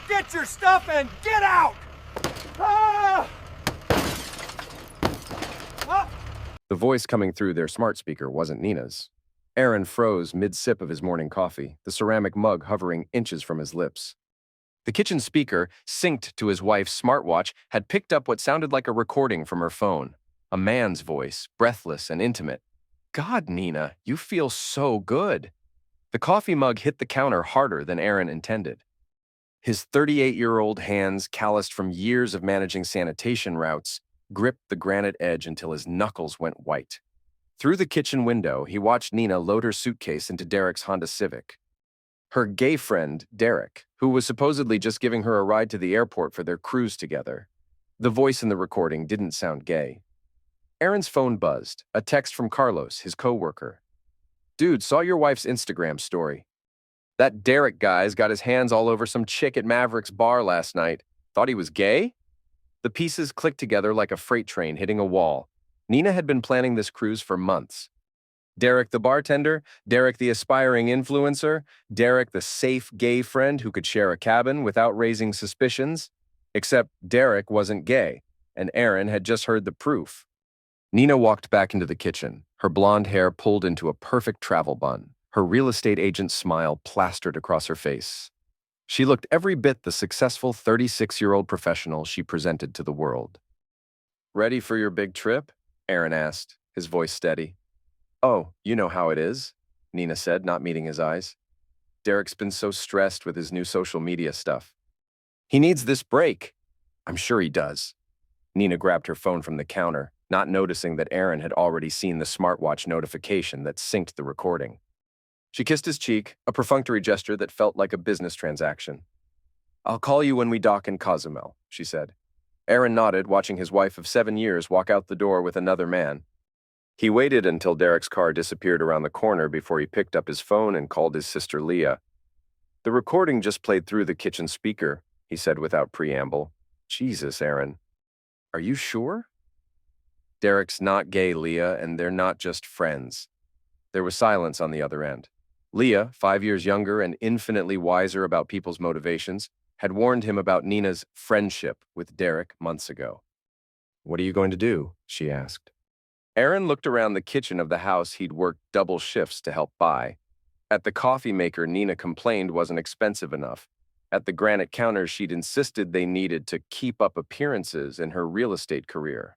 Get your stuff and get out! Ah! Ah! The voice coming through their smart speaker wasn't Nina's. Aaron froze mid-sip of his morning coffee, the ceramic mug hovering inches from his lips. The kitchen speaker, synced to his wife's smartwatch, had picked up what sounded like a recording from her phone. A man's voice, breathless and intimate. God, Nina, you feel so good. The coffee mug hit the counter harder than Aaron intended. His 38-year-old hands, calloused from years of managing sanitation routes, gripped the granite edge until his knuckles went white. Through the kitchen window, he watched Nina load her suitcase into Derek's Honda Civic. Her gay friend, Derek, who was supposedly just giving her a ride to the airport for their cruise together. The voice in the recording didn't sound gay. Aaron's phone buzzed, a text from Carlos, his co-worker. Dude, saw your wife's Instagram story. That Derek guy's got his hands all over some chick at Maverick's bar last night. Thought he was gay? The pieces clicked together like a freight train hitting a wall. Nina had been planning this cruise for months. Derek the bartender, Derek the aspiring influencer, Derek the safe gay friend who could share a cabin without raising suspicions. Except Derek wasn't gay, and Aaron had just heard the proof. Nina walked back into the kitchen, her blonde hair pulled into a perfect travel bun, her real estate agent's smile plastered across her face. She looked every bit the successful 36-year-old professional she presented to the world. Ready for your big trip? Aaron asked, his voice steady. Oh, you know how it is, Nina said, not meeting his eyes. Derek's been so stressed with his new social media stuff. He needs this break. I'm sure he does. Nina grabbed her phone from the counter, not noticing that Aaron had already seen the smartwatch notification that synced the recording. She kissed his cheek, a perfunctory gesture that felt like a business transaction. I'll call you when we dock in Cozumel, she said. Aaron nodded, watching his wife of 7 years walk out the door with another man. He waited until Derek's car disappeared around the corner before he picked up his phone and called his sister Leah. The recording just played through the kitchen speaker, he said without preamble. Jesus, Aaron. Are you sure? Derek's not gay, Leah, and they're not just friends. There was silence on the other end. Leah, 5 years younger and infinitely wiser about people's motivations, had warned him about Nina's friendship with Derek months ago. What are you going to do? She asked. Aaron looked around the kitchen of the house he'd worked double shifts to help buy. At the coffee maker Nina complained wasn't expensive enough. At the granite counters she'd insisted they needed to keep up appearances in her real estate career.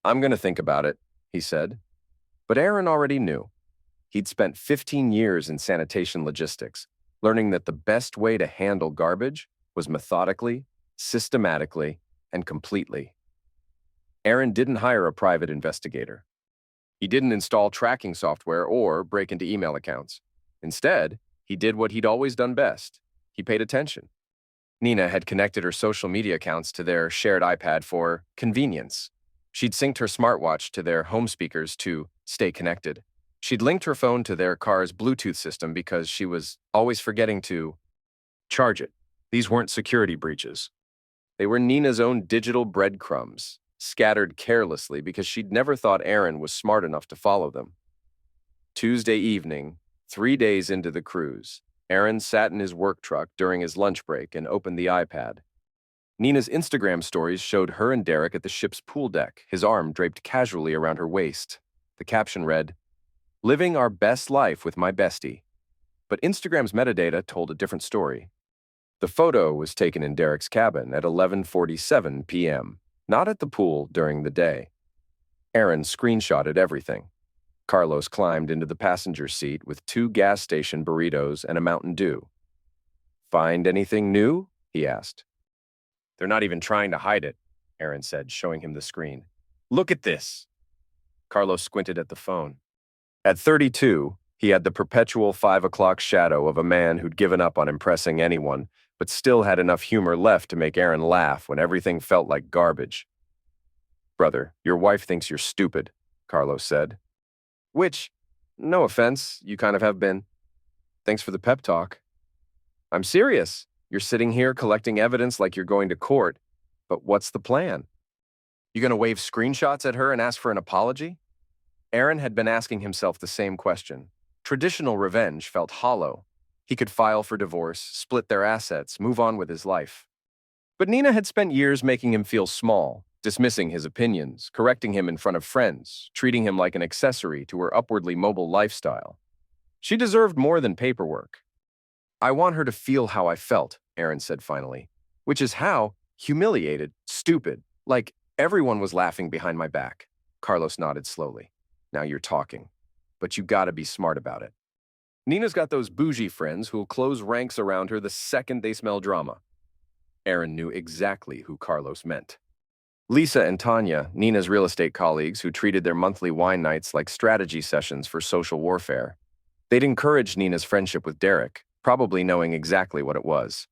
I'm going to think about it, he said. But Aaron already knew. He'd spent 15 years in sanitation logistics, learning that the best way to handle garbage was methodically, systematically, and completely. Aaron didn't hire a private investigator. He didn't install tracking software or break into email accounts. Instead, he did what he'd always done best. He paid attention. Nina had connected her social media accounts to their shared iPad for convenience. She'd synced her smartwatch to their home speakers to stay connected. She'd linked her phone to their car's Bluetooth system because she was always forgetting to charge it. These weren't security breaches. They were Nina's own digital breadcrumbs, scattered carelessly because she'd never thought Aaron was smart enough to follow them. Tuesday evening, 3 days into the cruise, Aaron sat in his work truck during his lunch break and opened the iPad. Nina's Instagram stories showed her and Derek at the ship's pool deck, his arm draped casually around her waist. The caption read, "Living our best life with my bestie." But Instagram's metadata told a different story. The photo was taken in Derek's cabin at 11:47 p.m., not at the pool during the day. Aaron screenshotted everything. Carlos climbed into the passenger seat with 2 gas station burritos and a Mountain Dew. Find anything new? He asked. They're not even trying to hide it, Aaron said, showing him the screen. Look at this. Carlos squinted at the phone. At 32, he had the perpetual 5 o'clock shadow of a man who'd given up on impressing anyone, but still had enough humor left to make Aaron laugh when everything felt like garbage. Brother, your wife thinks you're stupid, Carlos said. Which, no offense, you kind of have been. Thanks for the pep talk. I'm serious. You're sitting here collecting evidence like you're going to court, but what's the plan? You gonna wave screenshots at her and ask for an apology? Aaron had been asking himself the same question. Traditional revenge felt hollow. He could file for divorce, split their assets, move on with his life. But Nina had spent years making him feel small, dismissing his opinions, correcting him in front of friends, treating him like an accessory to her upwardly mobile lifestyle. She deserved more than paperwork. I want her to feel how I felt, Aaron said finally, which is how, humiliated, stupid, like everyone was laughing behind my back. Carlos nodded slowly. Now you're talking. But you gotta be smart about it. Nina's got those bougie friends who'll close ranks around her the second they smell drama. Aaron knew exactly who Carlos meant. Lisa and Tanya, Nina's real estate colleagues who treated their monthly wine nights like strategy sessions for social warfare. They'd encouraged Nina's friendship with Derek, probably knowing exactly what it was.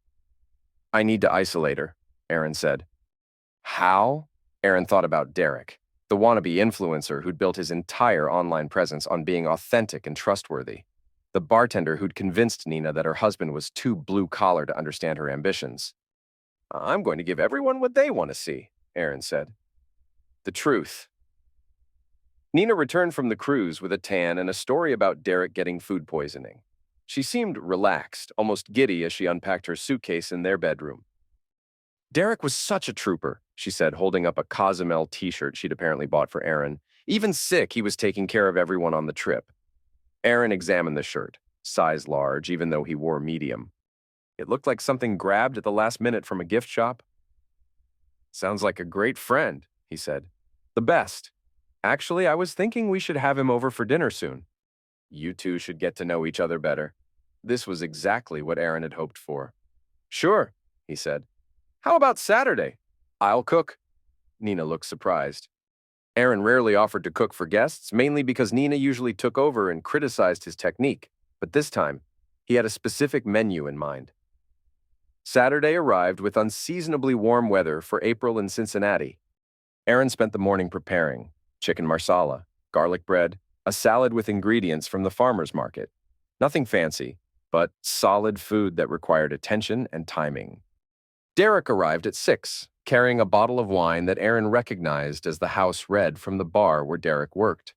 I need to isolate her, Aaron said. How? Aaron thought about Derek, the wannabe influencer who'd built his entire online presence on being authentic and trustworthy. The bartender who'd convinced Nina that her husband was too blue-collar to understand her ambitions. I'm going to give everyone what they want to see, Aaron said. The truth. Nina returned from the cruise with a tan and a story about Derek getting food poisoning. She seemed relaxed, almost giddy as she unpacked her suitcase in their bedroom. Derek was such a trooper, she said, holding up a Cozumel t-shirt she'd apparently bought for Aaron. Even sick, he was taking care of everyone on the trip. Aaron examined the shirt, size large, even though he wore medium. It looked like something grabbed at the last minute from a gift shop. Sounds like a great friend, he said. The best. Actually, I was thinking we should have him over for dinner soon. You two should get to know each other better. This was exactly what Aaron had hoped for. Sure, he said. How about Saturday? I'll cook. Nina looked surprised. Aaron rarely offered to cook for guests, mainly because Nina usually took over and criticized his technique, but this time, he had a specific menu in mind. Saturday arrived with unseasonably warm weather for April in Cincinnati. Aaron spent the morning preparing chicken marsala, garlic bread, a salad with ingredients from the farmer's market. Nothing fancy, but solid food that required attention and timing. Derek arrived at 6, carrying a bottle of wine that Aaron recognized as the house red from the bar where Derek worked.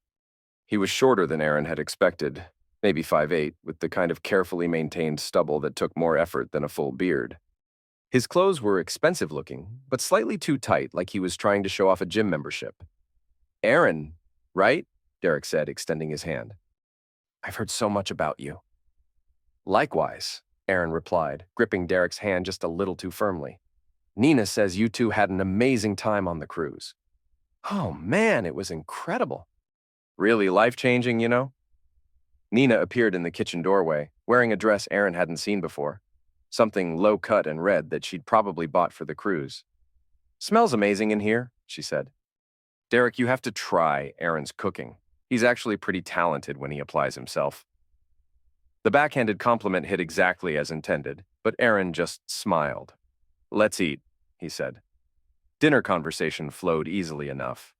He was shorter than Aaron had expected, maybe 5'8", with the kind of carefully maintained stubble that took more effort than a full beard. His clothes were expensive-looking, but slightly too tight, like he was trying to show off a gym membership. Aaron, right? Derek said, extending his hand. I've heard so much about you. Likewise, Aaron replied, gripping Derek's hand just a little too firmly. Nina says you two had an amazing time on the cruise. Oh man, it was incredible. Really life-changing, you know? Nina appeared in the kitchen doorway, wearing a dress Aaron hadn't seen before. Something low-cut and red that she'd probably bought for the cruise. Smells amazing in here, she said. Derek, you have to try Aaron's cooking. He's actually pretty talented when he applies himself. The backhanded compliment hit exactly as intended, but Aaron just smiled. Let's eat, he said. Dinner conversation flowed easily enough.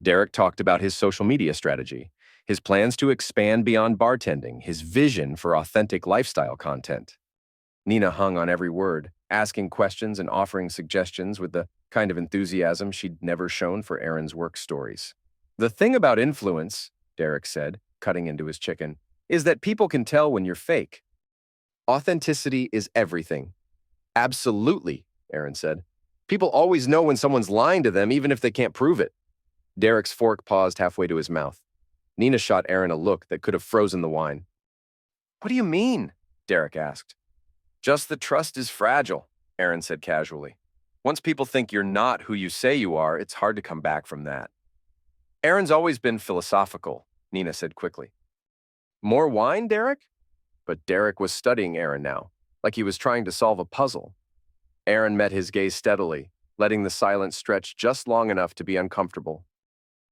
Derek talked about his social media strategy, his plans to expand beyond bartending, his vision for authentic lifestyle content. Nina hung on every word, asking questions and offering suggestions with the kind of enthusiasm she'd never shown for Aaron's work stories. The thing about influence, Derek said, cutting into his chicken, is that people can tell when you're fake. Authenticity is everything. Absolutely, Aaron said. People always know when someone's lying to them, even if they can't prove it. Derek's fork paused halfway to his mouth. Nina shot Aaron a look that could have frozen the wine. What do you mean? Derek asked. Just that trust is fragile, Aaron said casually. Once people think you're not who you say you are, it's hard to come back from that. Aaron's always been philosophical, Nina said quickly. More wine, Derek? But Derek was studying Aaron now, like he was trying to solve a puzzle. Aaron met his gaze steadily, letting the silence stretch just long enough to be uncomfortable.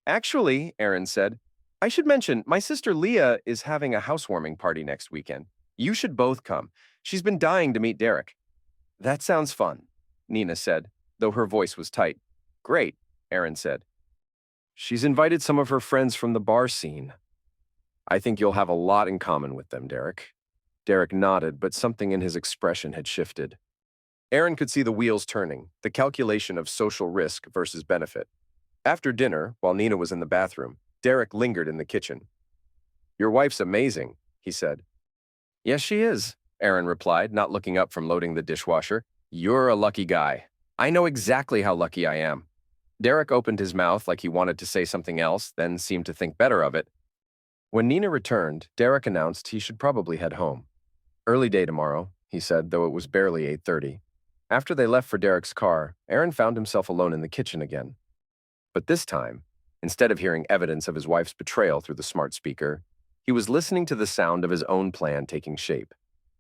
Actually, Aaron said, I should mention, my sister Leah is having a housewarming party next weekend. You should both come. She's been dying to meet Derek. That sounds fun, Nina said, though her voice was tight. Great, Aaron said. She's invited some of her friends from the bar scene. I think you'll have a lot in common with them, Derek. Derek nodded, but something in his expression had shifted. Aaron could see the wheels turning, the calculation of social risk versus benefit. After dinner, while Nina was in the bathroom, Derek lingered in the kitchen. Your wife's amazing, he said. Yes, she is, Aaron replied, not looking up from loading the dishwasher. You're a lucky guy. I know exactly how lucky I am. Derek opened his mouth like he wanted to say something else, then seemed to think better of it. When Nina returned, Derek announced he should probably head home. Early day tomorrow, he said, though it was barely 8:30. After they left for Derek's car, Aaron found himself alone in the kitchen again. But this time, instead of hearing evidence of his wife's betrayal through the smart speaker, he was listening to the sound of his own plan taking shape.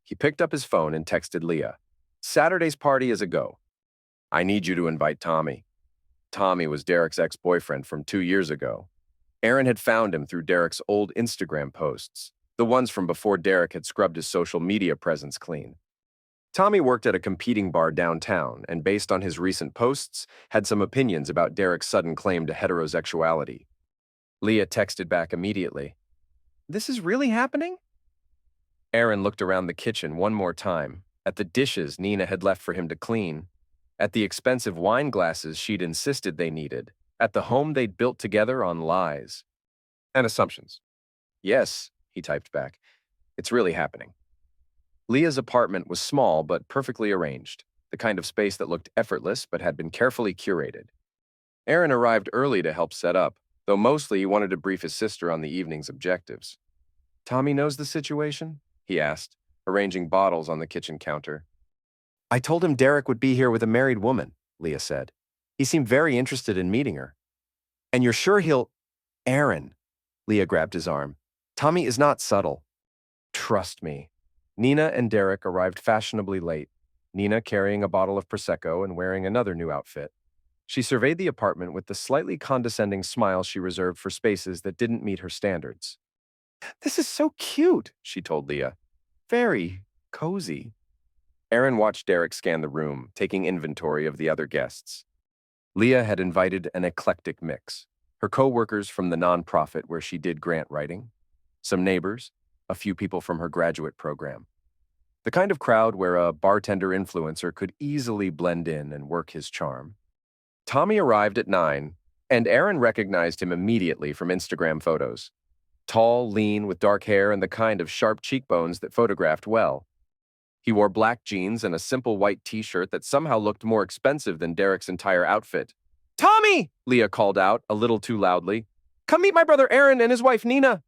He picked up his phone and texted Leah. Saturday's party is a go. I need you to invite Tommy. Tommy was Derek's ex-boyfriend from 2 years ago. Aaron had found him through Derek's old Instagram posts, the ones from before Derek had scrubbed his social media presence clean. Tommy worked at a competing bar downtown and, based on his recent posts, had some opinions about Derek's sudden claim to heterosexuality. Leah texted back immediately. This is really happening? Aaron looked around the kitchen one more time, at the dishes Nina had left for him to clean, at the expensive wine glasses she'd insisted they needed, at the home they'd built together on lies and assumptions. Yes, he typed back. It's really happening. Leah's apartment was small but perfectly arranged, the kind of space that looked effortless but had been carefully curated. Aaron arrived early to help set up, though mostly he wanted to brief his sister on the evening's objectives. Tommy knows the situation? He asked, arranging bottles on the kitchen counter. I told him Derek would be here with a married woman, Leah said. He seemed very interested in meeting her. And you're sure he'll… Aaron, Leah grabbed his arm. Tommy is not subtle. Trust me. Nina and Derek arrived fashionably late, Nina carrying a bottle of Prosecco and wearing another new outfit. She surveyed the apartment with the slightly condescending smile she reserved for spaces that didn't meet her standards. This is so cute, she told Leah. Very cozy. Aaron watched Derek scan the room, taking inventory of the other guests. Leah had invited an eclectic mix. Her co-workers from the nonprofit where she did grant writing, some neighbors, a few people from her graduate program. The kind of crowd where a bartender influencer could easily blend in and work his charm. Tommy arrived at 9, and Aaron recognized him immediately from Instagram photos. Tall, lean, with dark hair and the kind of sharp cheekbones that photographed well. He wore black jeans and a simple white t-shirt that somehow looked more expensive than Derek's entire outfit. Tommy! Leah called out, a little too loudly. Come meet my brother Aaron and his wife Nina.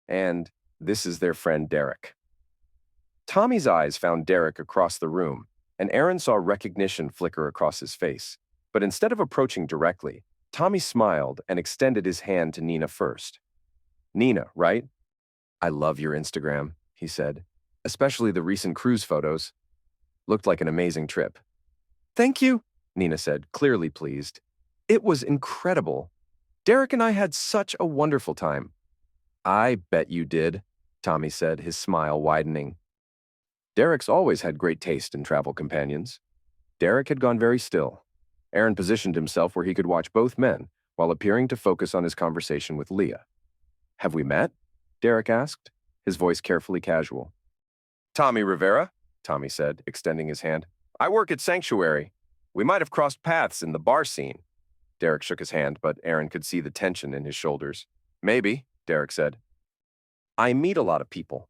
And this is their friend Derek. Tommy's eyes found Derek across the room, and Aaron saw recognition flicker across his face. But instead of approaching directly, Tommy smiled and extended his hand to Nina first. Nina, right? I love your Instagram, he said, especially the recent cruise photos. Looked like an amazing trip. Thank you, Nina said, clearly pleased. It was incredible. Derek and I had such a wonderful time. I bet you did, Tommy said, his smile widening. Derek's always had great taste in travel companions. Derek had gone very still. Aaron positioned himself where he could watch both men, while appearing to focus on his conversation with Leah. Have we met? Derek asked, his voice carefully casual. Tommy Rivera, Tommy said, extending his hand. I work at Sanctuary. We might have crossed paths in the bar scene. Derek shook his hand, but Aaron could see the tension in his shoulders. Maybe, Derek said. I meet a lot of people.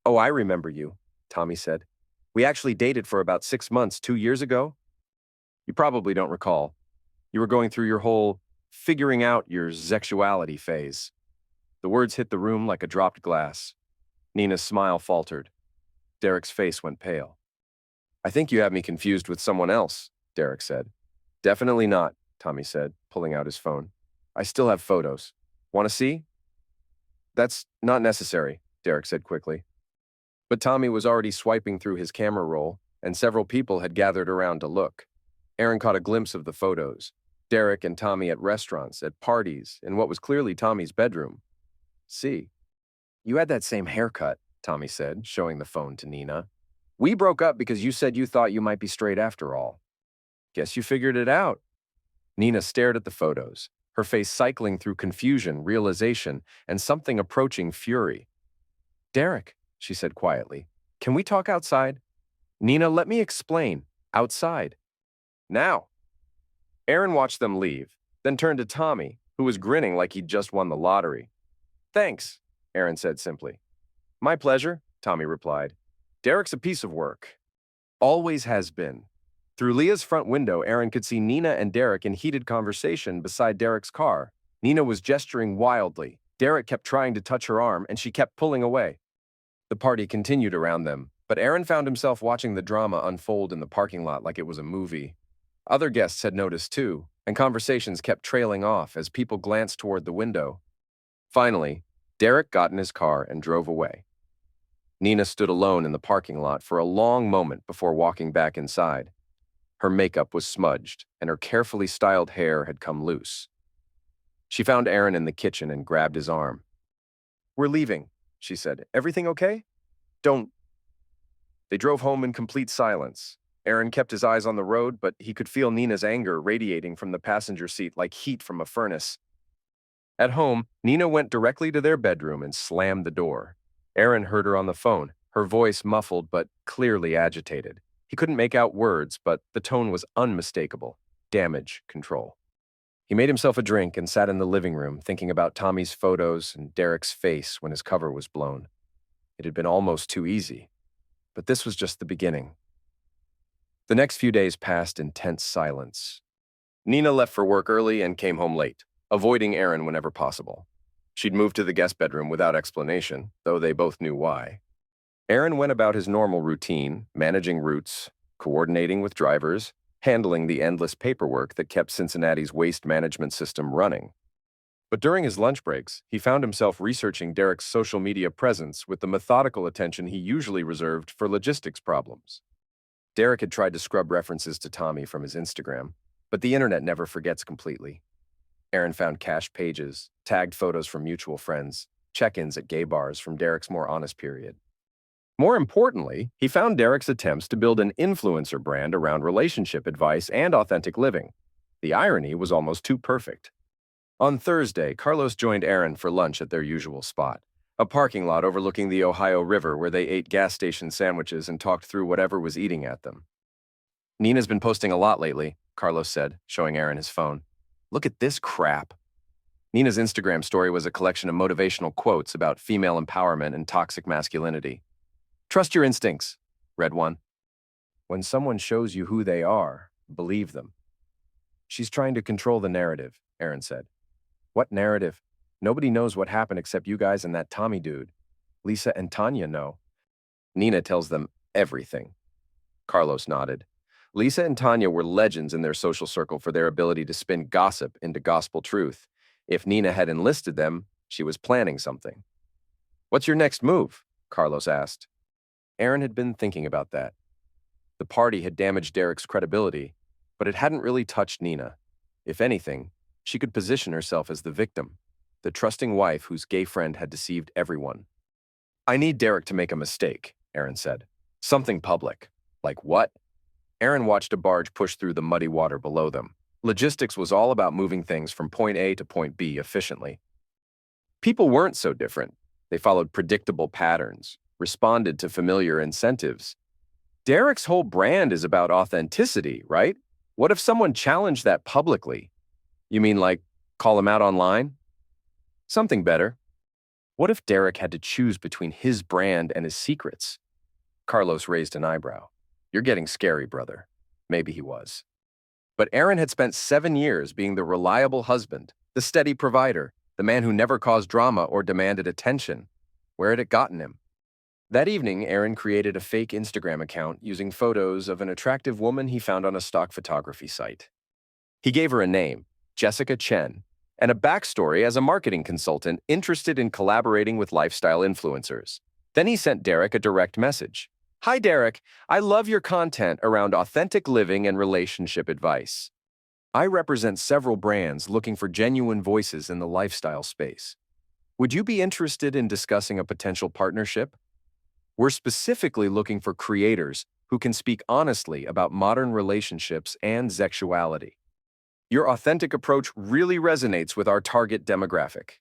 Oh, I remember you, Tommy said. We actually dated for about 6 months 2 years ago. You probably don't recall. You were going through your whole figuring out your sexuality phase. The words hit the room like a dropped glass. Nina's smile faltered. Derek's face went pale. I think you have me confused with someone else, Derek said. Definitely not, Tommy said, pulling out his phone. I still have photos. Want to see? That's not necessary, Derek said quickly. But Tommy was already swiping through his camera roll, and several people had gathered around to look. Aaron caught a glimpse of the photos. Derek and Tommy at restaurants, at parties, in what was clearly Tommy's bedroom. See. You had that same haircut, Tommy said, showing the phone to Nina. We broke up because you said you thought you might be straight after all. Guess you figured it out. Nina stared at the photos, her face cycling through confusion, realization, and something approaching fury. Derek, she said quietly, can we talk outside? Nina, let me explain. Outside. Now. Aaron watched them leave, then turned to Tommy, who was grinning like he'd just won the lottery. Thanks, Aaron said simply. My pleasure, Tommy replied. Derek's a piece of work. Always has been. Through Leah's front window, Aaron could see Nina and Derek in heated conversation beside Derek's car. Nina was gesturing wildly. Derek kept trying to touch her arm, and she kept pulling away. The party continued around them, but Aaron found himself watching the drama unfold in the parking lot like it was a movie. Other guests had noticed too, and conversations kept trailing off as people glanced toward the window. Finally, Derek got in his car and drove away. Nina stood alone in the parking lot for a long moment before walking back inside. Her makeup was smudged, and her carefully styled hair had come loose. She found Aaron in the kitchen and grabbed his arm. "We're leaving," she said. "Everything okay? Don't..." They drove home in complete silence. Aaron kept his eyes on the road, but he could feel Nina's anger radiating from the passenger seat like heat from a furnace. At home, Nina went directly to their bedroom and slammed the door. Aaron heard her on the phone, her voice muffled but clearly agitated. He couldn't make out words, but the tone was unmistakable. Damage control. He made himself a drink and sat in the living room, thinking about Tommy's photos and Derek's face when his cover was blown. It had been almost too easy, but this was just the beginning. The next few days passed in tense silence. Nina left for work early and came home late, avoiding Aaron whenever possible. She'd moved to the guest bedroom without explanation, though they both knew why. Aaron went about his normal routine, managing routes, coordinating with drivers, handling the endless paperwork that kept Cincinnati's waste management system running. But during his lunch breaks, he found himself researching Derek's social media presence with the methodical attention he usually reserved for logistics problems. Derek had tried to scrub references to Tommy from his Instagram, but the internet never forgets completely. Aaron found cached pages, tagged photos from mutual friends, check-ins at gay bars from Derek's more honest period. More importantly, he found Derek's attempts to build an influencer brand around relationship advice and authentic living. The irony was almost too perfect. On Thursday, Carlos joined Aaron for lunch at their usual spot, a parking lot overlooking the Ohio River where they ate gas station sandwiches and talked through whatever was eating at them. "Nina's been posting a lot lately," Carlos said, showing Aaron his phone. "Look at this crap." Nina's Instagram story was a collection of motivational quotes about female empowerment and toxic masculinity. "Trust your instincts," read one. "When someone shows you who they are, believe them." "She's trying to control the narrative," Aaron said. "What narrative? Nobody knows what happened except you guys and that Tommy dude. Lisa and Tanya know." "Nina tells them everything." Carlos nodded. Lisa and Tanya were legends in their social circle for their ability to spin gossip into gospel truth. If Nina had enlisted them, she was planning something. "What's your next move?" Carlos asked. Aaron had been thinking about that. The party had damaged Derek's credibility, but it hadn't really touched Nina. If anything, she could position herself as the victim, the trusting wife whose gay friend had deceived everyone. "I need Derek to make a mistake," Aaron said. "Something public." "Like what?" Aaron watched a barge push through the muddy water below them. Logistics was all about moving things from point A to point B efficiently. People weren't so different. They followed predictable patterns, responded to familiar incentives. Derek's whole brand is about authenticity, right? What if someone challenged that publicly? You mean like call him out online? Something better. What if Derek had to choose between his brand and his secrets? Carlos raised an eyebrow. "You're getting scary, brother." Maybe he was. But Aaron had spent 7 years being the reliable husband, the steady provider, the man who never caused drama or demanded attention. Where had it gotten him? That evening, Aaron created a fake Instagram account using photos of an attractive woman he found on a stock photography site. He gave her a name, Jessica Chen, and a backstory as a marketing consultant interested in collaborating with lifestyle influencers. Then he sent Derek a direct message. "Hi, Derek. I love your content around authentic living and relationship advice. I represent several brands looking for genuine voices in the lifestyle space. Would you be interested in discussing a potential partnership? We're specifically looking for creators who can speak honestly about modern relationships and sexuality. Your authentic approach really resonates with our target demographic."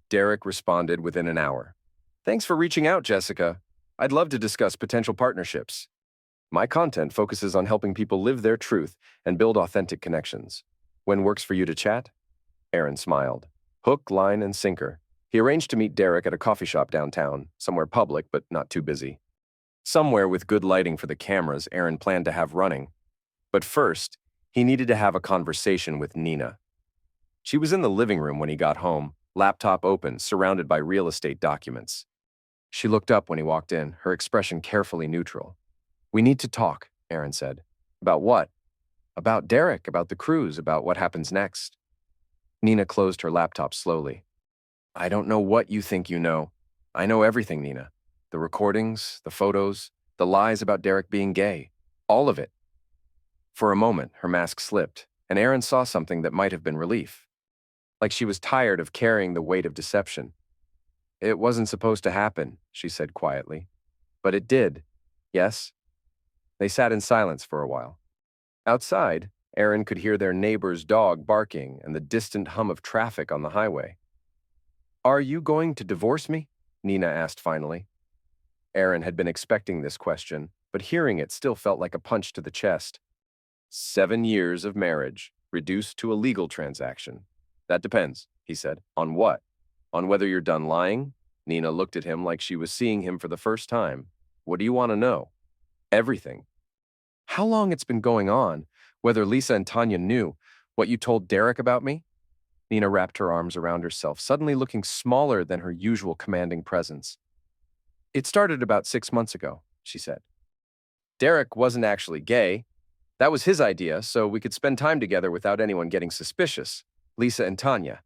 Derek responded within an hour. "Thanks for reaching out, Jessica. I'd love to discuss potential partnerships. My content focuses on helping people live their truth and build authentic connections. When works for you to chat?" Aaron smiled. Hook, line, and sinker. He arranged to meet Derek at a coffee shop downtown, somewhere public but not too busy. Somewhere with good lighting for the cameras Aaron planned to have running. But first, he needed to have a conversation with Nina. She was in the living room when he got home, laptop open, surrounded by real estate documents. She looked up when he walked in, her expression carefully neutral. "We need to talk," Aaron said. "About what?" "About Derek, about the cruise, about what happens next." Nina closed her laptop slowly. "I don't know what you think you know. I know everything, Nina. The recordings, the photos, the lies about Derek being gay. All of it." For a moment, her mask slipped, and Aaron saw something that might have been relief. Like she was tired of carrying the weight of deception. "It wasn't supposed to happen," she said quietly. "But it did. Yes?" They sat in silence for a while. Outside, Aaron could hear their neighbor's dog barking and the distant hum of traffic on the highway. "Are you going to divorce me?" Nina asked finally. Aaron had been expecting this question, but hearing it still felt like a punch to the chest. 7 years of marriage, reduced to a legal transaction. "That depends," he said. "On what? On whether you're done lying?" Nina looked at him like she was seeing him for the first time. "What do you want to know?" "Everything. How long it's been going on, whether Lisa and Tanya knew, what you told Derek about me?" Nina wrapped her arms around herself, suddenly looking smaller than her usual commanding presence. "It started about 6 months ago," she said. "Derek wasn't actually gay. That was his idea, so we could spend time together without anyone getting suspicious. Lisa and Tanya.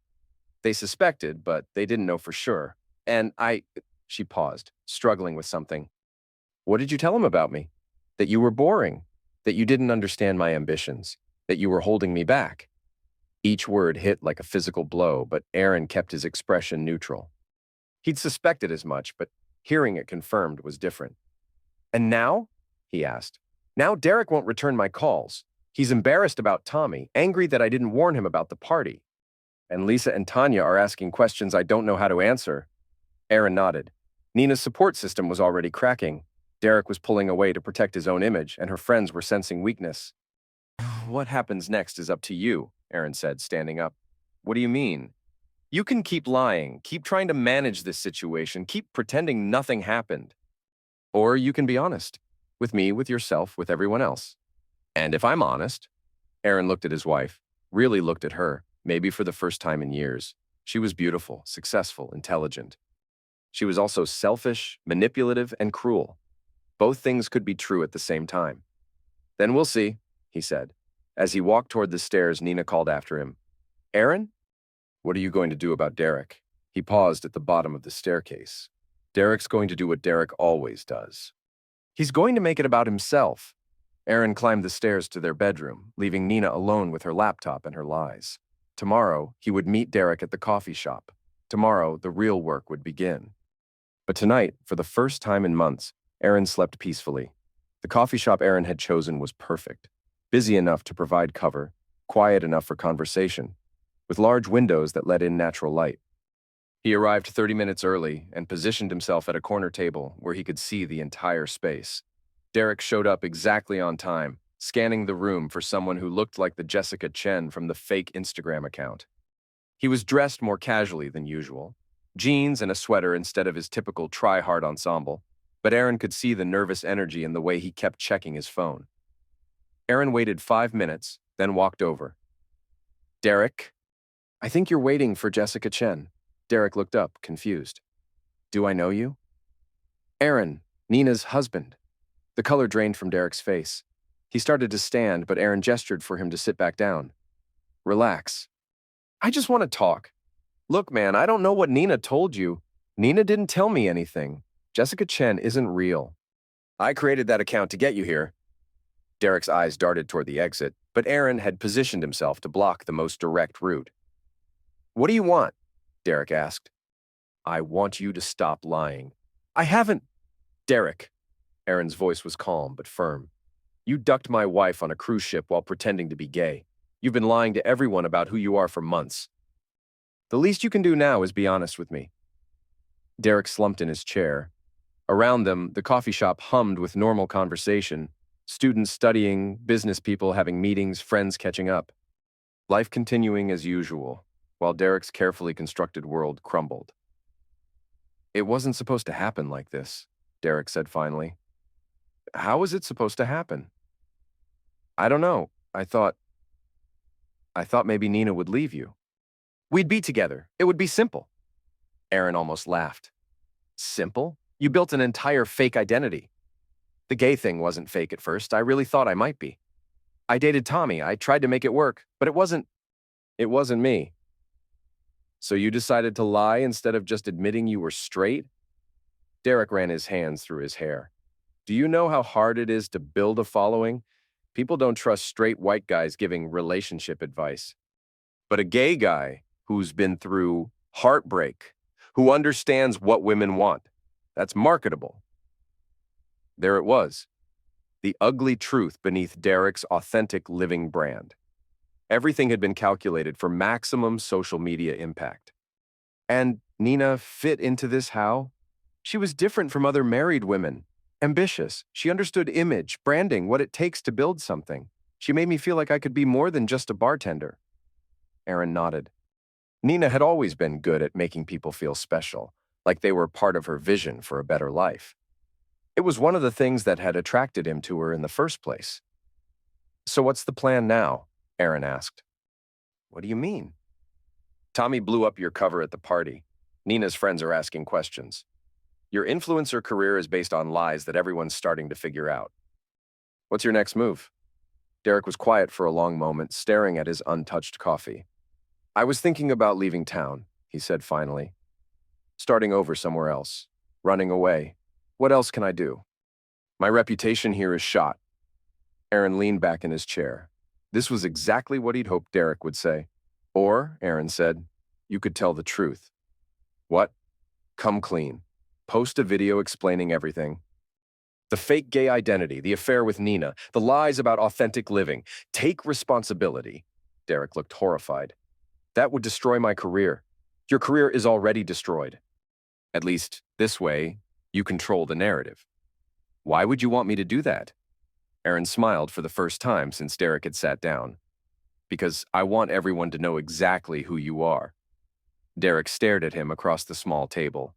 They suspected, but they didn't know for sure. And She paused, struggling with something. "What did you tell him about me? That you were boring, that you didn't understand my ambitions, that you were holding me back." Each word hit like a physical blow, but Aaron kept his expression neutral. He'd suspected as much, but hearing it confirmed was different. "And now?" he asked. "Now Derek won't return my calls. He's embarrassed about Tommy, angry that I didn't warn him about the party. And Lisa and Tanya are asking questions I don't know how to answer." Aaron nodded. Nina's support system was already cracking. Derek was pulling away to protect his own image, and her friends were sensing weakness. "What happens next is up to you," Aaron said, standing up. "What do you mean?" "You can keep lying, keep trying to manage this situation, keep pretending nothing happened. Or you can be honest. With me, with yourself, with everyone else. And if I'm honest," Aaron looked at his wife, really looked at her, maybe for the first time in years. She was beautiful, successful, intelligent. She was also selfish, manipulative, and cruel. Both things could be true at the same time. "Then we'll see," he said. As he walked toward the stairs, Nina called after him. "Aaron? What are you going to do about Derek?" He paused at the bottom of the staircase. "Derek's going to do what Derek always does. He's going to make it about himself." Aaron climbed the stairs to their bedroom, leaving Nina alone with her laptop and her lies. Tomorrow, he would meet Derek at the coffee shop. Tomorrow, the real work would begin. But tonight, for the first time in months, Aaron slept peacefully. The coffee shop Aaron had chosen was perfect. Busy enough to provide cover, quiet enough for conversation, with large windows that let in natural light. He arrived 30 minutes early and positioned himself at a corner table where he could see the entire space. Derek showed up exactly on time, scanning the room for someone who looked like the Jessica Chen from the fake Instagram account. He was dressed more casually than usual, jeans and a sweater instead of his typical try-hard ensemble, but Aaron could see the nervous energy in the way he kept checking his phone. Aaron waited 5 minutes, then walked over. "Derek, I think you're waiting for Jessica Chen." Derek looked up, confused. "Do I know you?" "Aaron, Nina's husband." The color drained from Derek's face. He started to stand, but Aaron gestured for him to sit back down. "Relax. I just want to talk. Look, man, I don't know what Nina told you. Nina didn't tell me anything. Jessica Chen isn't real. I created that account to get you here." Derek's eyes darted toward the exit, but Aaron had positioned himself to block the most direct route. "What do you want?" Derek asked. "I want you to stop lying." "I haven't." "Derek." Aaron's voice was calm but firm. "You ducked my wife on a cruise ship while pretending to be gay. You've been lying to everyone about who you are for months. The least you can do now is be honest with me." Derek slumped in his chair. Around them, the coffee shop hummed with normal conversation, students studying, business people having meetings, friends catching up. Life continuing as usual, while Derek's carefully constructed world crumbled. "It wasn't supposed to happen like this," Derek said finally. How is it supposed to happen? I don't know. I thought maybe Nina would leave you. We'd be together. It would be simple. Aaron almost laughed. Simple? You built an entire fake identity. The gay thing wasn't fake at first. I really thought I might be. I dated Tommy. I tried to make it work, but it wasn't me. So you decided to lie instead of just admitting you were straight? Derek ran his hands through his hair. Do you know how hard it is to build a following? People don't trust straight white guys giving relationship advice. But a gay guy who's been through heartbreak, who understands what women want, that's marketable. There it was, the ugly truth beneath Derek's authentic living brand. Everything had been calculated for maximum social media impact. And Nina fit into this how? She was different from other married women. Ambitious. She understood image, branding, what it takes to build something. She made me feel like I could be more than just a bartender. Aaron nodded. Nina had always been good at making people feel special, like they were part of her vision for a better life. It was one of the things that had attracted him to her in the first place. So what's the plan now? Aaron asked. What do you mean? Tommy blew up your cover at the party. Nina's friends are asking questions. Your influencer career is based on lies that everyone's starting to figure out. What's your next move? Derek was quiet for a long moment, staring at his untouched coffee. I was thinking about leaving town, he said finally. Starting over somewhere else. Running away. What else can I do? My reputation here is shot. Aaron leaned back in his chair. This was exactly what he'd hoped Derek would say. Or, Aaron said, you could tell the truth. What? Come clean. Post a video explaining everything. The fake gay identity, the affair with Nina, the lies about authentic living. Take responsibility. Derek looked horrified. That would destroy my career. Your career is already destroyed. At least, this way, you control the narrative. Why would you want me to do that? Aaron smiled for the first time since Derek had sat down. Because I want everyone to know exactly who you are. Derek stared at him across the small table.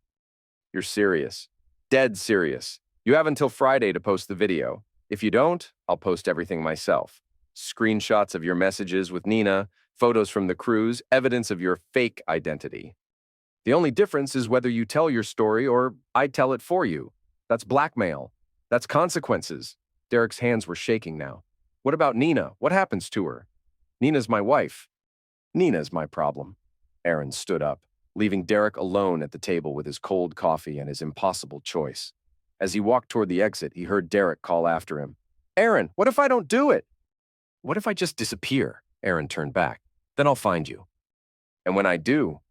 You're serious. Dead serious. You have until Friday to post the video. If you don't, I'll post everything myself. Screenshots of your messages with Nina, photos from the cruise, evidence of your fake identity. The only difference is whether you tell your story or I tell it for you. That's blackmail. That's consequences. Derek's hands were shaking now. What about Nina? What happens to her? Nina's my wife. Nina's my problem. Aaron stood up, leaving Derek alone at the table with his cold coffee and his impossible choice. As he walked toward the exit, he heard Derek call after him. Aaron, what if I don't do it? What if I just disappear? Aaron turned back. Then I'll find you. And when I do,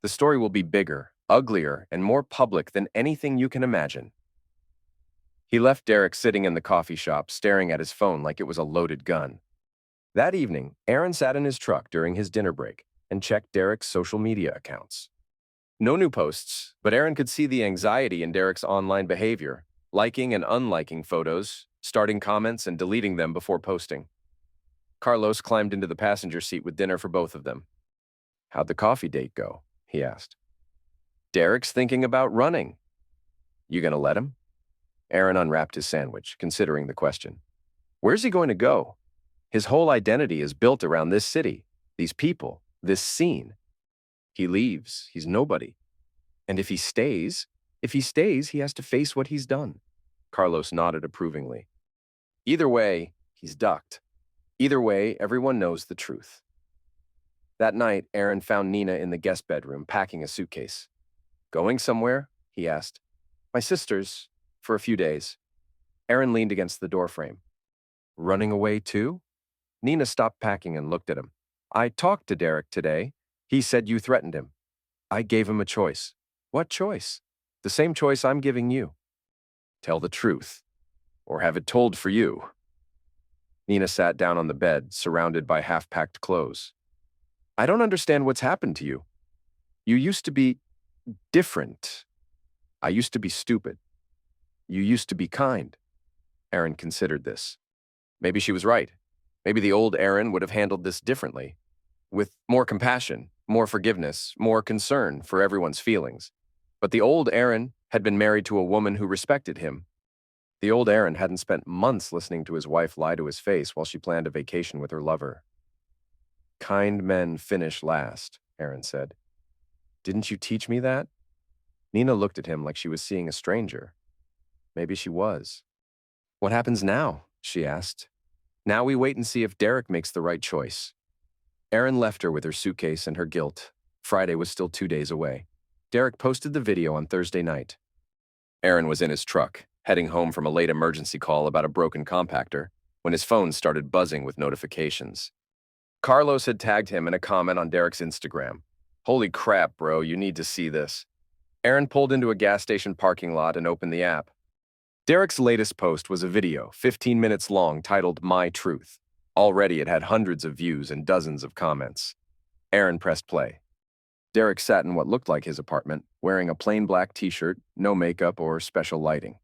the story will be bigger, uglier, and more public than anything you can imagine. He left Derek sitting in the coffee shop, staring at his phone like it was a loaded gun. That evening, Aaron sat in his truck during his dinner break and checked Derek's social media accounts. No new posts, but Aaron could see the anxiety in Derek's online behavior, liking and unliking photos, starting comments and deleting them before posting. Carlos climbed into the passenger seat with dinner for both of them. How'd the coffee date go? He asked. Derek's thinking about running. You gonna let him? Aaron unwrapped his sandwich, considering the question. Where's he going to go? His whole identity is built around this city, these people, this scene. He leaves, he's nobody. And if he stays, he has to face what he's done. Carlos nodded approvingly. Either way, he's ducked. Either way, everyone knows the truth. That night, Aaron found Nina in the guest bedroom, packing a suitcase. Going somewhere? He asked. My sister's, for a few days. Aaron leaned against the doorframe. Running away too? Nina stopped packing and looked at him. I talked to Derek today. He said you threatened him. I gave him a choice. What choice? The same choice I'm giving you. Tell the truth. Or have it told for you. Nina sat down on the bed, surrounded by half-packed clothes. I don't understand what's happened to you. You used to be different. I used to be stupid. You used to be kind. Aaron considered this. Maybe she was right. Maybe the old Aaron would have handled this differently, with more compassion, more forgiveness, more concern for everyone's feelings. But the old Aaron had been married to a woman who respected him. The old Aaron hadn't spent months listening to his wife lie to his face while she planned a vacation with her lover. "Kind men finish last," Aaron said. "Didn't you teach me that?" Nina looked at him like she was seeing a stranger. Maybe she was. "What happens now?" she asked. "Now we wait and see if Derek makes the right choice." Aaron left her with her suitcase and her guilt. Friday was still 2 days away. Derek posted the video on Thursday night. Aaron was in his truck, heading home from a late emergency call about a broken compactor, when his phone started buzzing with notifications. Carlos had tagged him in a comment on Derek's Instagram. "Holy crap, bro, you need to see this." Aaron pulled into a gas station parking lot and opened the app. Derek's latest post was a video, 15 minutes long, titled "My Truth." Already it had hundreds of views and dozens of comments. Aaron pressed play. Derek sat in what looked like his apartment, wearing a plain black t-shirt, no makeup or special lighting.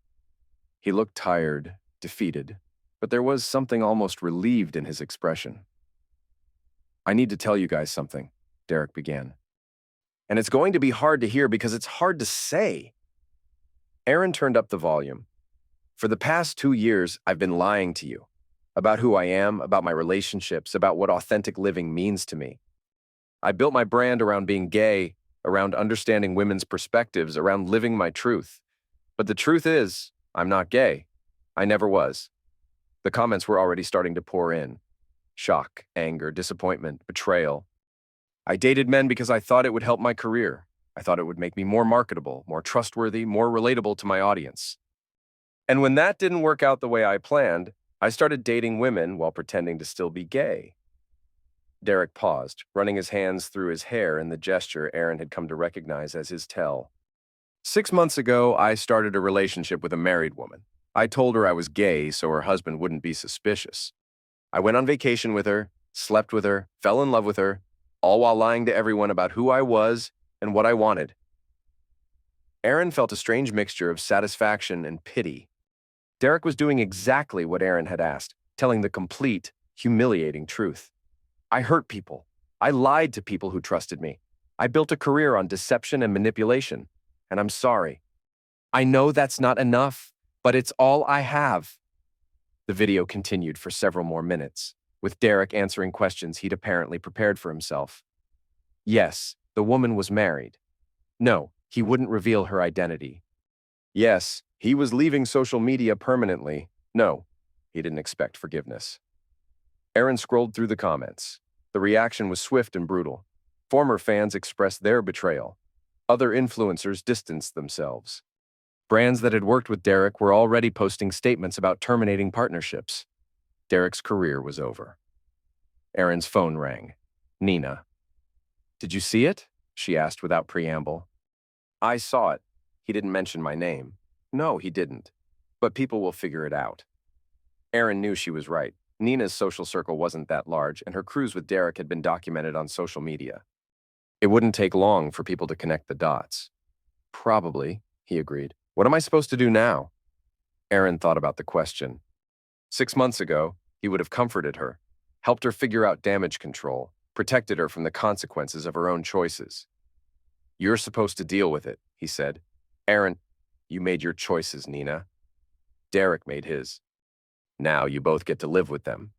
He looked tired, defeated, but there was something almost relieved in his expression. "I need to tell you guys something," Derek began. "And it's going to be hard to hear because it's hard to say." Aaron turned up the volume. "For the past 2 years, I've been lying to you. About who I am, about my relationships, about what authentic living means to me. I built my brand around being gay, around understanding women's perspectives, around living my truth. But the truth is, I'm not gay. I never was." The comments were already starting to pour in. Shock, anger, disappointment, betrayal. "I dated men because I thought it would help my career. I thought it would make me more marketable, more trustworthy, more relatable to my audience. And when that didn't work out the way I planned, I started dating women while pretending to still be gay." Derek paused, running his hands through his hair in the gesture Aaron had come to recognize as his tell. "6 months ago, I started a relationship with a married woman. I told her I was gay so her husband wouldn't be suspicious. I went on vacation with her, slept with her, fell in love with her, all while lying to everyone about who I was and what I wanted." Aaron felt a strange mixture of satisfaction and pity. Derek was doing exactly what Aaron had asked, telling the complete, humiliating truth. "I hurt people. I lied to people who trusted me. I built a career on deception and manipulation, and I'm sorry. I know that's not enough, but it's all I have." The video continued for several more minutes, with Derek answering questions he'd apparently prepared for himself. Yes, the woman was married. No, he wouldn't reveal her identity. Yes, he was leaving social media permanently. No, he didn't expect forgiveness. Aaron scrolled through the comments. The reaction was swift and brutal. Former fans expressed their betrayal. Other influencers distanced themselves. Brands that had worked with Derek were already posting statements about terminating partnerships. Derek's career was over. Aaron's phone rang. Nina. "Did you see it?" she asked without preamble. "I saw it. He didn't mention my name." "No, he didn't. But people will figure it out." Aaron knew she was right. Nina's social circle wasn't that large, and her cruise with Derek had been documented on social media. It wouldn't take long for people to connect the dots. "Probably," he agreed. "What am I supposed to do now?" Aaron thought about the question. 6 months ago, he would have comforted her, helped her figure out damage control, protected her from the consequences of her own choices. "You're supposed to deal with it," he said. "Aaron, you made your choices, Nina. Derek made his. Now you both get to live with them."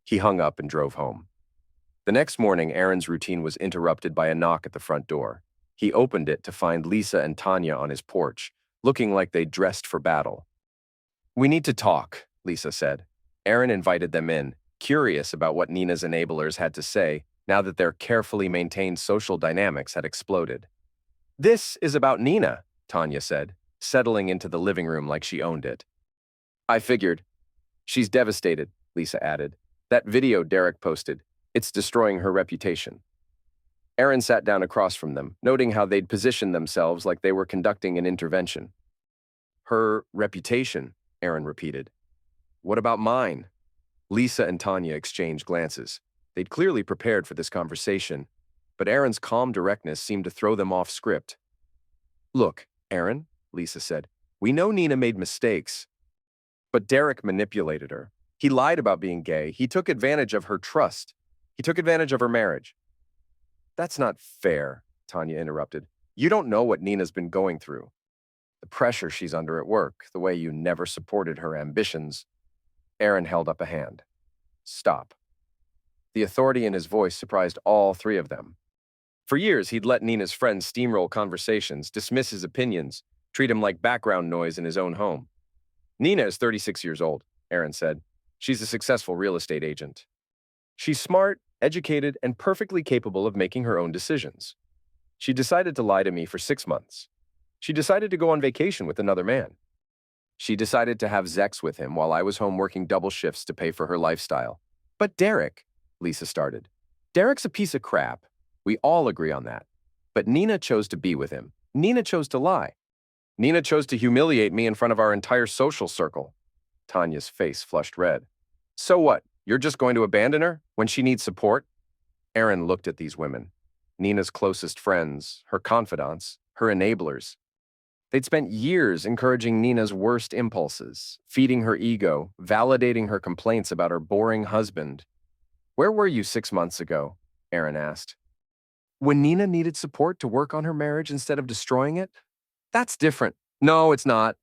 He hung up and drove home. The next morning, Aaron's routine was interrupted by a knock at the front door. He opened it to find Lisa and Tanya on his porch, looking like they'd dressed for battle. "We need to talk," Lisa said. Aaron invited them in, curious about what Nina's enablers had to say now that their carefully maintained social dynamics had exploded. "This is about Nina," Tanya said, settling into the living room like she owned it. "I figured. She's devastated," Lisa added. "That video Derek posted, it's destroying her reputation." Aaron sat down across from them, noting how they'd positioned themselves like they were conducting an intervention. "Her reputation," Aaron repeated. "What about mine?" Lisa and Tanya exchanged glances. They'd clearly prepared for this conversation, but Aaron's calm directness seemed to throw them off script. "Look, Aaron," Lisa said, "we know Nina made mistakes. But Derek manipulated her. He lied about being gay. He took advantage of her trust. He took advantage of her marriage." "That's not fair," Tanya interrupted. "You don't know what Nina's been going through." The pressure she's under at work, the way you never supported her ambitions. Aaron held up a hand. Stop. The authority in his voice surprised all three of them. For years, he'd let Nina's friends steamroll conversations, dismiss his opinions, treat him like background noise in his own home. Nina is 36 years old, Aaron said. She's a successful real estate agent. She's smart, educated, and perfectly capable of making her own decisions. She decided to lie to me for 6 months. She decided to go on vacation with another man. She decided to have sex with him while I was home working double shifts to pay for her lifestyle. But Derek, Lisa started. Derek's a piece of crap. We all agree on that. But Nina chose to be with him. Nina chose to lie. Nina chose to humiliate me in front of our entire social circle. Tanya's face flushed red. So what? You're just going to abandon her when she needs support? Aaron looked at these women. Nina's closest friends, her confidants, her enablers. They'd spent years encouraging Nina's worst impulses, feeding her ego, validating her complaints about her boring husband. Where were you 6 months ago? Aaron asked. When Nina needed support to work on her marriage instead of destroying it? That's different. No, it's not.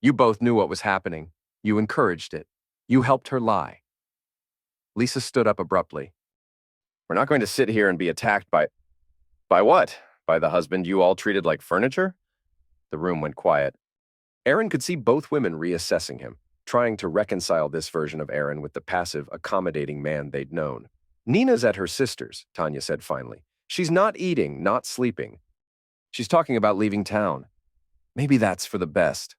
You both knew what was happening. You encouraged it. You helped her lie. Lisa stood up abruptly. We're not going to sit here and be attacked by... By what? By the husband you all treated like furniture? The room went quiet. Aaron could see both women reassessing him, trying to reconcile this version of Aaron with the passive, accommodating man they'd known. Nina's at her sister's, Tanya said finally. She's not eating, not sleeping. She's talking about leaving town. Maybe that's for the best.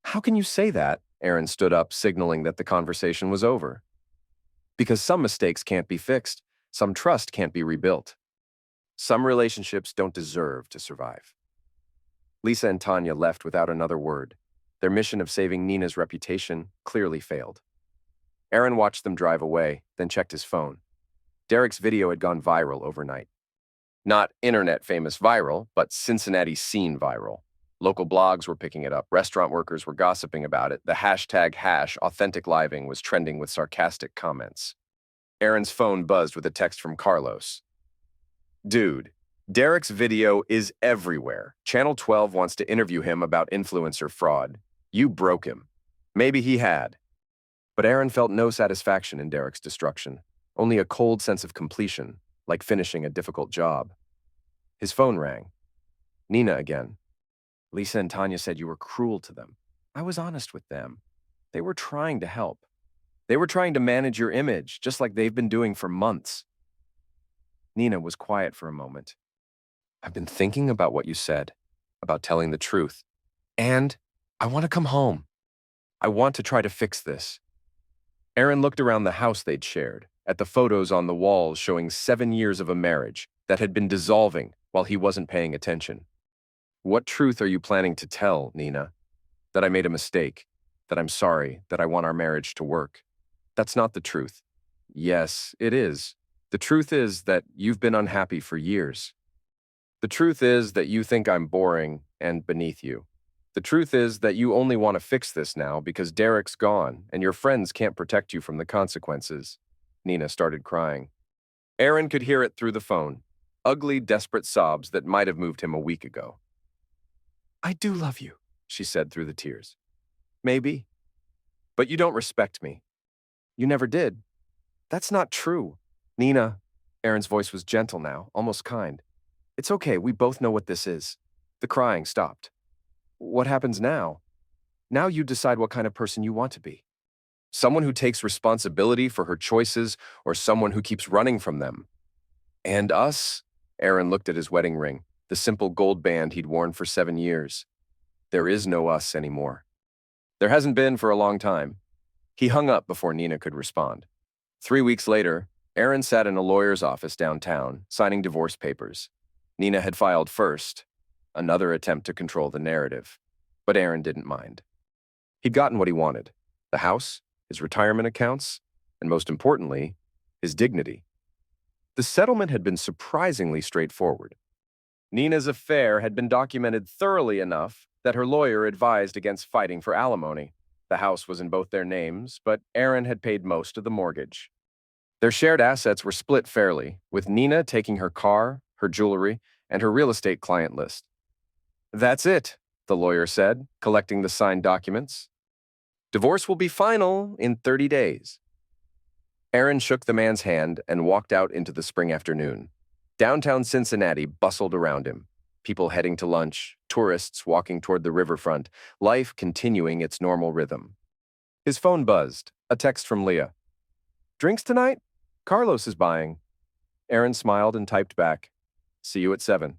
How can you say that? Aaron stood up, signaling that the conversation was over. Because some mistakes can't be fixed. Some trust can't be rebuilt. Some relationships don't deserve to survive. Lisa and Tanya left without another word. Their mission of saving Nina's reputation clearly failed. Aaron watched them drive away, then checked his phone. Derek's video had gone viral overnight. Not internet-famous viral, but Cincinnati scene viral. Local blogs were picking it up, restaurant workers were gossiping about it, the hashtag #AuthenticLiving was trending with sarcastic comments. Aaron's phone buzzed with a text from Carlos. Dude, Derek's video is everywhere. Channel 12 wants to interview him about influencer fraud. You broke him. Maybe he had. But Aaron felt no satisfaction in Derek's destruction, only a cold sense of completion, like finishing a difficult job. His phone rang. Nina again. Lisa and Tanya said you were cruel to them. I was honest with them. They were trying to help. They were trying to manage your image, just like they've been doing for months. Nina was quiet for a moment. I've been thinking about what you said, about telling the truth. And I want to come home. I want to try to fix this. Aaron looked around the house they'd shared, at the photos on the walls showing 7 years of a marriage that had been dissolving while he wasn't paying attention. What truth are you planning to tell, Nina? That I made a mistake, that I'm sorry, that I want our marriage to work. That's not the truth. Yes, it is. The truth is that you've been unhappy for years. The truth is that you think I'm boring and beneath you. The truth is that you only want to fix this now because Derek's gone and your friends can't protect you from the consequences. Nina started crying. Aaron could hear it through the phone, ugly, desperate sobs that might have moved him a week ago. I do love you, she said through the tears. Maybe. But you don't respect me. You never did. That's not true. Nina, Aaron's voice was gentle now, almost kind. It's okay, we both know what this is. The crying stopped. What happens now? Now you decide what kind of person you want to be. Someone who takes responsibility for her choices or someone who keeps running from them. And us? Aaron looked at his wedding ring, the simple gold band he'd worn for 7 years. There is no us anymore. There hasn't been for a long time. He hung up before Nina could respond. 3 weeks later, Aaron sat in a lawyer's office downtown, signing divorce papers. Nina had filed first, another attempt to control the narrative. But Aaron didn't mind. He'd gotten what he wanted: the house, his retirement accounts, and most importantly, his dignity. The settlement had been surprisingly straightforward. Nina's affair had been documented thoroughly enough that her lawyer advised against fighting for alimony. The house was in both their names, but Aaron had paid most of the mortgage. Their shared assets were split fairly, with Nina taking her car, her jewelry, and her real estate client list. That's it. the lawyer said, collecting the signed documents. Divorce will be final in 30 days. Aaron shook the man's hand and walked out into the spring afternoon. Downtown Cincinnati bustled around him. People heading to lunch, tourists walking toward the riverfront, life continuing its normal rhythm. His phone buzzed, a text from Leah. Drinks tonight? Carlos is buying. Aaron smiled and typed back, see you at 7.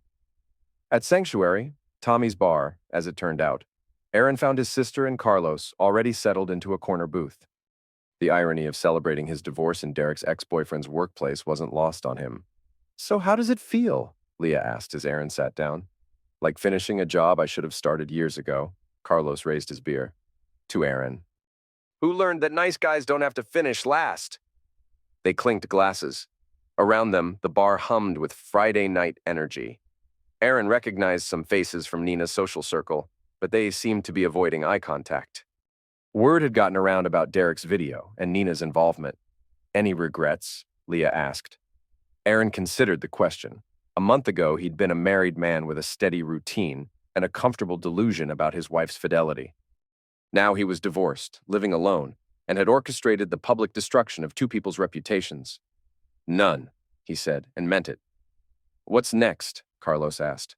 At Sanctuary, Tommy's bar, as it turned out, Aaron found his sister and Carlos already settled into a corner booth. The irony of celebrating his divorce in Derek's ex-boyfriend's workplace wasn't lost on him. So how does it feel? Leah asked as Aaron sat down. Like finishing a job I should have started years ago. Carlos raised his beer. To Aaron. Who learned that nice guys don't have to finish last? They clinked glasses. Around them, the bar hummed with Friday night energy. Aaron recognized some faces from Nina's social circle, but they seemed to be avoiding eye contact. Word had gotten around about Derek's video and Nina's involvement. Any regrets? Leah asked. Aaron considered the question. A month ago, he'd been a married man with a steady routine and a comfortable delusion about his wife's fidelity. Now he was divorced, living alone, and had orchestrated the public destruction of two people's reputations. None, he said, and meant it. What's next? Carlos asked.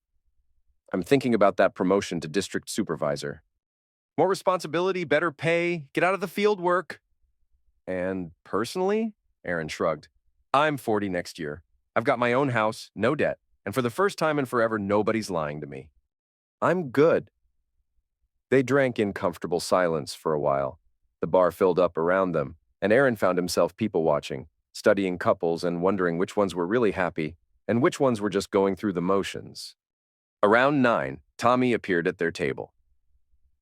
I'm thinking about that promotion to district supervisor. More responsibility, better pay, get out of the field work. And personally, Aaron shrugged. I'm 40 next year. I've got my own house, no debt, and for the first time in forever, nobody's lying to me. I'm good. They drank in comfortable silence for a while. The bar filled up around them, and Aaron found himself people-watching, studying couples and wondering which ones were really happy and which ones were just going through the motions. Around 9, Tommy appeared at their table.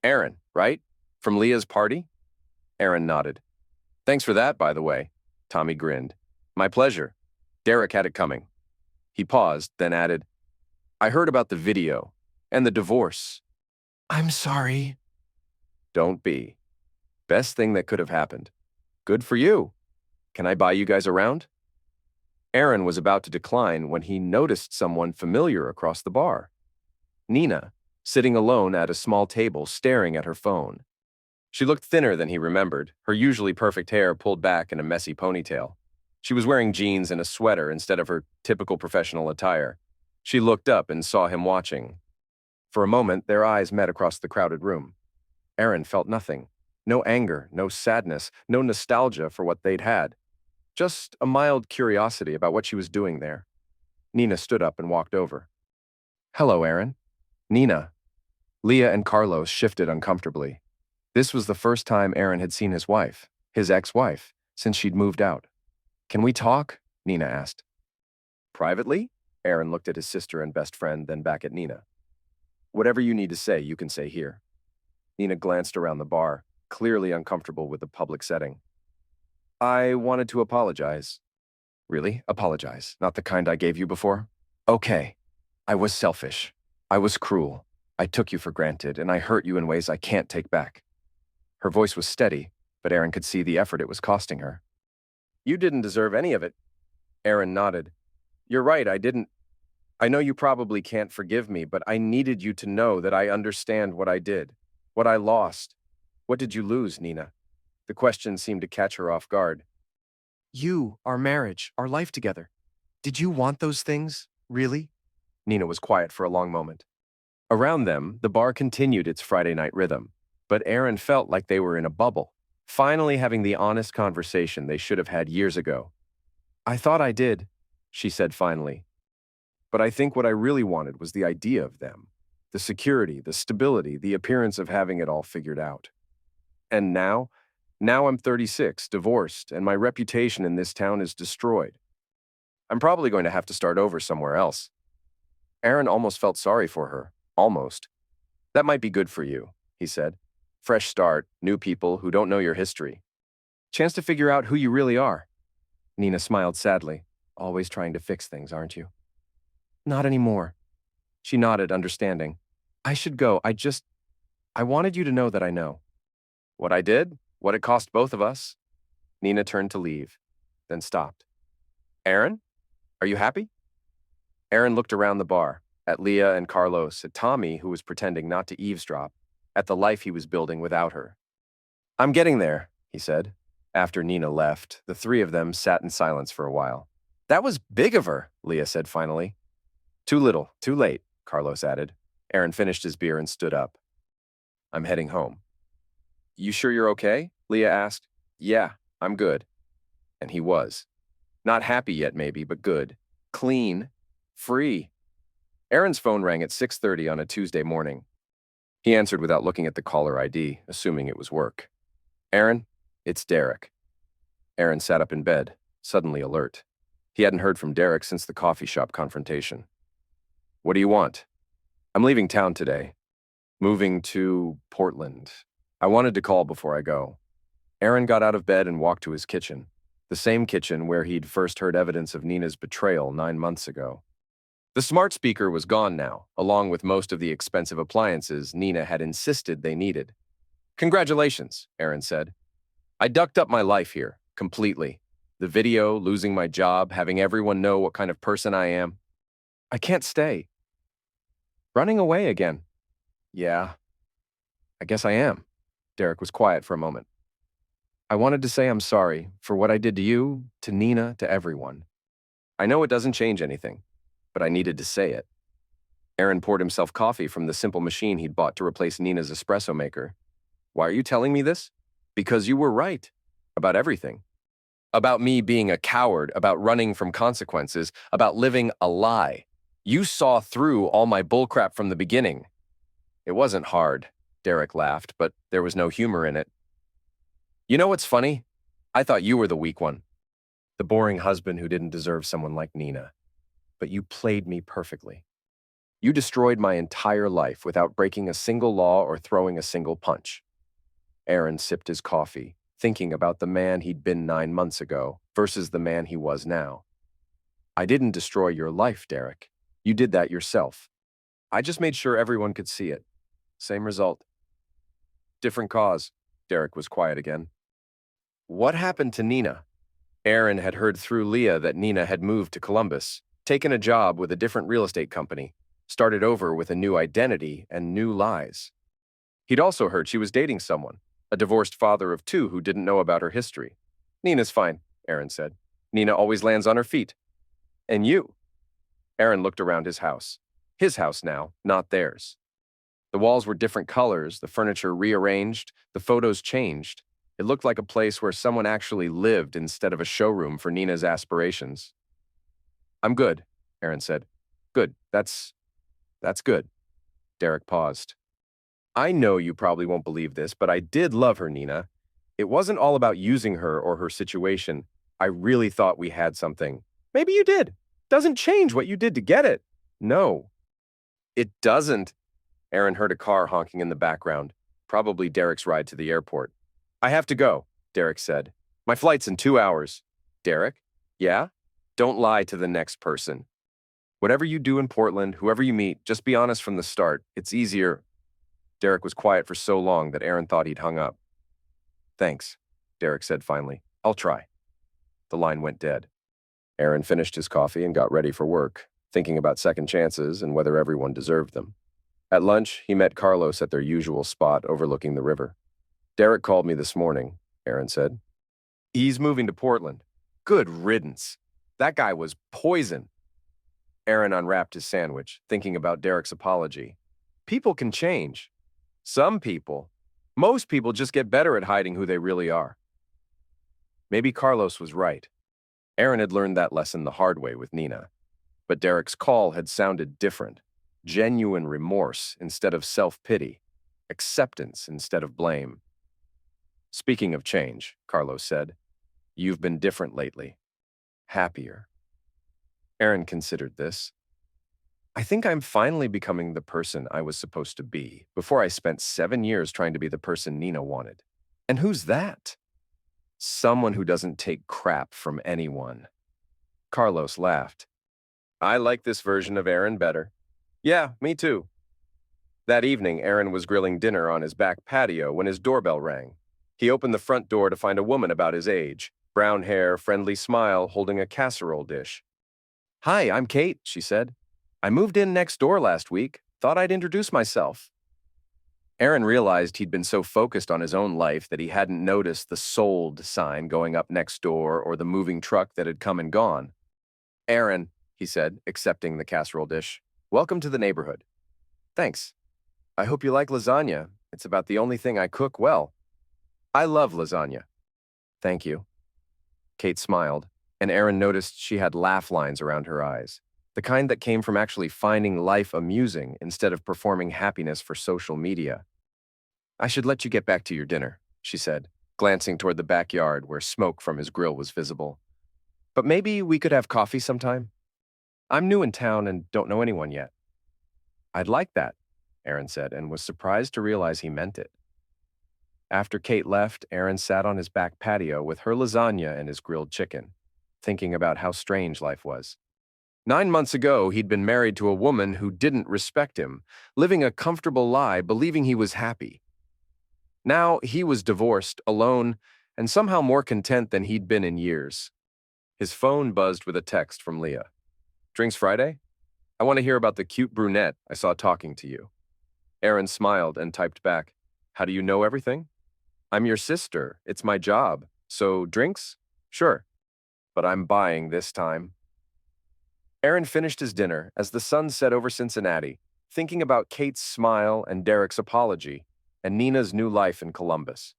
Aaron, right? From Leah's party? Aaron nodded. Thanks for that, by the way. Tommy grinned. My pleasure. Derek had it coming. He paused, then added, I heard about the video and the divorce. I'm sorry. Don't be. Best thing that could have happened. Good for you. Can I buy you guys around? Aaron was about to decline when he noticed someone familiar across the bar. Nina, sitting alone at a small table staring at her phone. She looked thinner than he remembered, her usually perfect hair pulled back in a messy ponytail. She was wearing jeans and a sweater instead of her typical professional attire. She looked up and saw him watching. For a moment, their eyes met across the crowded room. Aaron felt nothing. No anger, no sadness, no nostalgia for what they'd had. Just a mild curiosity about what she was doing there. Nina stood up and walked over. Hello, Aaron. Nina. Leah and Carlos shifted uncomfortably. This was the first time Aaron had seen his wife, his ex-wife, since she'd moved out. Can we talk? Nina asked. Privately? Aaron looked at his sister and best friend, then back at Nina. Whatever you need to say, you can say here. Nina glanced around the bar, clearly uncomfortable with the public setting. I wanted to apologize. Really? Apologize? Not the kind I gave you before? Okay. I was selfish. I was cruel. I took you for granted, and I hurt you in ways I can't take back. Her voice was steady, but Aaron could see the effort it was costing her. You didn't deserve any of it. Aaron nodded. You're right, I didn't. I know you probably can't forgive me, but I needed you to know that I understand what I did, what I lost. What did you lose, Nina? The question seemed to catch her off guard. You, our marriage, our life together. Did you want those things? Really? Nina was quiet for a long moment. Around them, the bar continued its Friday night rhythm, but Aaron felt like they were in a bubble, finally having the honest conversation they should have had years ago. I thought I did, she said finally. But I think what I really wanted was the idea of them, the security, the stability, the appearance of having it all figured out. And now I'm 36, divorced, and my reputation in this town is destroyed. I'm probably going to have to start over somewhere else. Aaron almost felt sorry for her. Almost. That might be good for you, he said. Fresh start, new people who don't know your history. Chance to figure out who you really are. Nina smiled sadly. Always trying to fix things, aren't you? Not anymore. She nodded, understanding. I should go. I wanted you to know that I know. What I did? What it cost both of us? Nina turned to leave, then stopped. Aaron? Are you happy? Aaron looked around the bar. at Leah and Carlos, at Tommy, who was pretending not to eavesdrop, at the life he was building without her. "I'm getting there," he said. After Nina left, the three of them sat in silence for a while. "That was big of her," Leah said finally. "Too little, too late," Carlos added. Aaron finished his beer and stood up. "I'm heading home." "You sure you're okay?" Leah asked. "Yeah, I'm good." And he was. Not happy yet, maybe, but good. Clean. Free. Aaron's phone rang at 6:30 on a Tuesday morning. He answered without looking at the caller ID, assuming it was work. "Aaron, it's Derek." Aaron sat up in bed, suddenly alert. He hadn't heard from Derek since the coffee shop confrontation. "What do you want?" "I'm leaving town today. Moving to Portland. I wanted to call before I go." Aaron got out of bed and walked to his kitchen, the same kitchen where he'd first heard evidence of Nina's betrayal 9 months ago. The smart speaker was gone now, along with most of the expensive appliances Nina had insisted they needed. "Congratulations," Aaron said. "I ducked up my life here, completely. The video, losing my job, having everyone know what kind of person I am. I can't stay. Running away again. Yeah, I guess I am." Derek was quiet for a moment. "I wanted to say I'm sorry for what I did to you, to Nina, to everyone. I know it doesn't change anything, but I needed to say it." Aaron poured himself coffee from the simple machine he'd bought to replace Nina's espresso maker. "Why are you telling me this?" "Because you were right. About everything. About me being a coward, about running from consequences, about living a lie. You saw through all my bullcrap from the beginning." "It wasn't hard," Derek laughed, but there was no humor in it. "You know what's funny? I thought you were the weak one. The boring husband who didn't deserve someone like Nina. But you played me perfectly. You destroyed my entire life without breaking a single law or throwing a single punch." Aaron sipped his coffee, thinking about the man he'd been 9 months ago versus the man he was now. "I didn't destroy your life, Derek. You did that yourself. I just made sure everyone could see it. Same result. Different cause." Derek was quiet again. "What happened to Nina?" Aaron had heard through Leah that Nina had moved to Columbus, taken a job with a different real estate company, started over with a new identity and new lies. He'd also heard she was dating someone, a divorced father of 2 who didn't know about her history. "Nina's fine," Aaron said. "Nina always lands on her feet. And you?" Aaron looked around his house. His house now, not theirs. The walls were different colors, the furniture rearranged, the photos changed. It looked like a place where someone actually lived instead of a showroom for Nina's aspirations. "I'm good," Aaron said. "Good, that's good." Derek paused. "I know you probably won't believe this, but I did love her, Nina. It wasn't all about using her or her situation. I really thought we had something. Maybe you did. Doesn't change what you did to get it." "No." "It doesn't." Aaron heard a car honking in the background, probably Derek's ride to the airport. "I have to go," Derek said. "My flight's in 2 hours." "Derek?" "Yeah?" "Don't lie to the next person. Whatever you do in Portland, whoever you meet, just be honest from the start. It's easier." Derek was quiet for so long that Aaron thought he'd hung up. "Thanks," Derek said finally. "I'll try." The line went dead. Aaron finished his coffee and got ready for work, thinking about second chances and whether everyone deserved them. At lunch, he met Carlos at their usual spot overlooking the river. "Derek called me this morning," Aaron said. "He's moving to Portland." "Good riddance. That guy was poison." Aaron unwrapped his sandwich, thinking about Derek's apology. People can change. Some people. Most people just get better at hiding who they really are. Maybe Carlos was right. Aaron had learned that lesson the hard way with Nina. But Derek's call had sounded different. Genuine remorse instead of self-pity. Acceptance instead of blame. "Speaking of change," Carlos said, "you've been different lately. Happier." Aaron considered this. "I think I'm finally becoming the person I was supposed to be before I spent 7 years trying to be the person Nina wanted. And who's that? Someone who doesn't take crap from anyone." Carlos laughed. "I like this version of Aaron better." "Yeah, me too." That evening, Aaron was grilling dinner on his back patio when his doorbell rang. He opened the front door to find a woman about his age, brown hair, friendly smile, holding a casserole dish. "Hi, I'm Kate," she said. I moved in next door last week. Thought I'd introduce myself. Aaron realized he'd been so focused on his own life that he hadn't noticed the sold sign going up next door or the moving truck that had come and gone. Aaron, he said, accepting the casserole dish. Welcome to the neighborhood. Thanks. I hope you like lasagna. It's about the only thing I cook well. I love lasagna. Thank you. Kate smiled, and Aaron noticed she had laugh lines around her eyes, the kind that came from actually finding life amusing instead of performing happiness for social media. I should let you get back to your dinner, she said, glancing toward the backyard where smoke from his grill was visible. But maybe we could have coffee sometime? I'm new in town and don't know anyone yet. I'd like that, Aaron said, and was surprised to realize he meant it. After Kate left, Aaron sat on his back patio with her lasagna and his grilled chicken, thinking about how strange life was. 9 months ago, he'd been married to a woman who didn't respect him, living a comfortable lie, believing he was happy. Now he was divorced, alone, and somehow more content than he'd been in years. His phone buzzed with a text from Leah. Drinks Friday? I want to hear about the cute brunette I saw talking to you. Aaron smiled and typed back, How do you know everything? I'm your sister. It's my job. So drinks? Sure. But I'm buying this time. Aaron finished his dinner as the sun set over Cincinnati, thinking about Kate's smile and Derek's apology, and Nina's new life in Columbus.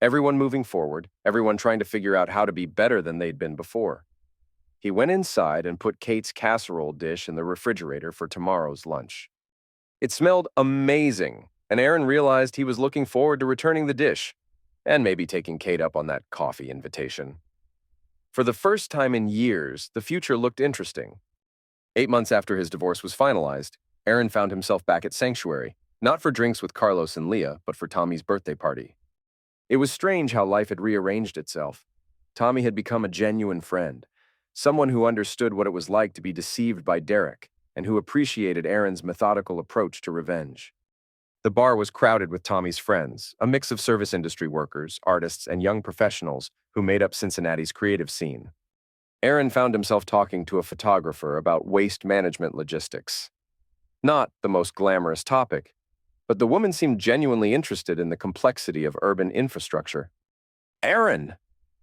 Everyone moving forward, everyone trying to figure out how to be better than they'd been before. He went inside and put Kate's casserole dish in the refrigerator for tomorrow's lunch. It smelled amazing, and Aaron realized he was looking forward to returning the dish, and maybe taking Kate up on that coffee invitation. For the first time in years, the future looked interesting. 8 months after his divorce was finalized, Aaron found himself back at Sanctuary, not for drinks with Carlos and Leah, but for Tommy's birthday party. It was strange how life had rearranged itself. Tommy had become a genuine friend, someone who understood what it was like to be deceived by Derek, and who appreciated Aaron's methodical approach to revenge. The bar was crowded with Tommy's friends, a mix of service industry workers, artists, and young professionals who made up Cincinnati's creative scene. Aaron found himself talking to a photographer about waste management logistics. Not the most glamorous topic, but the woman seemed genuinely interested in the complexity of urban infrastructure. Aaron!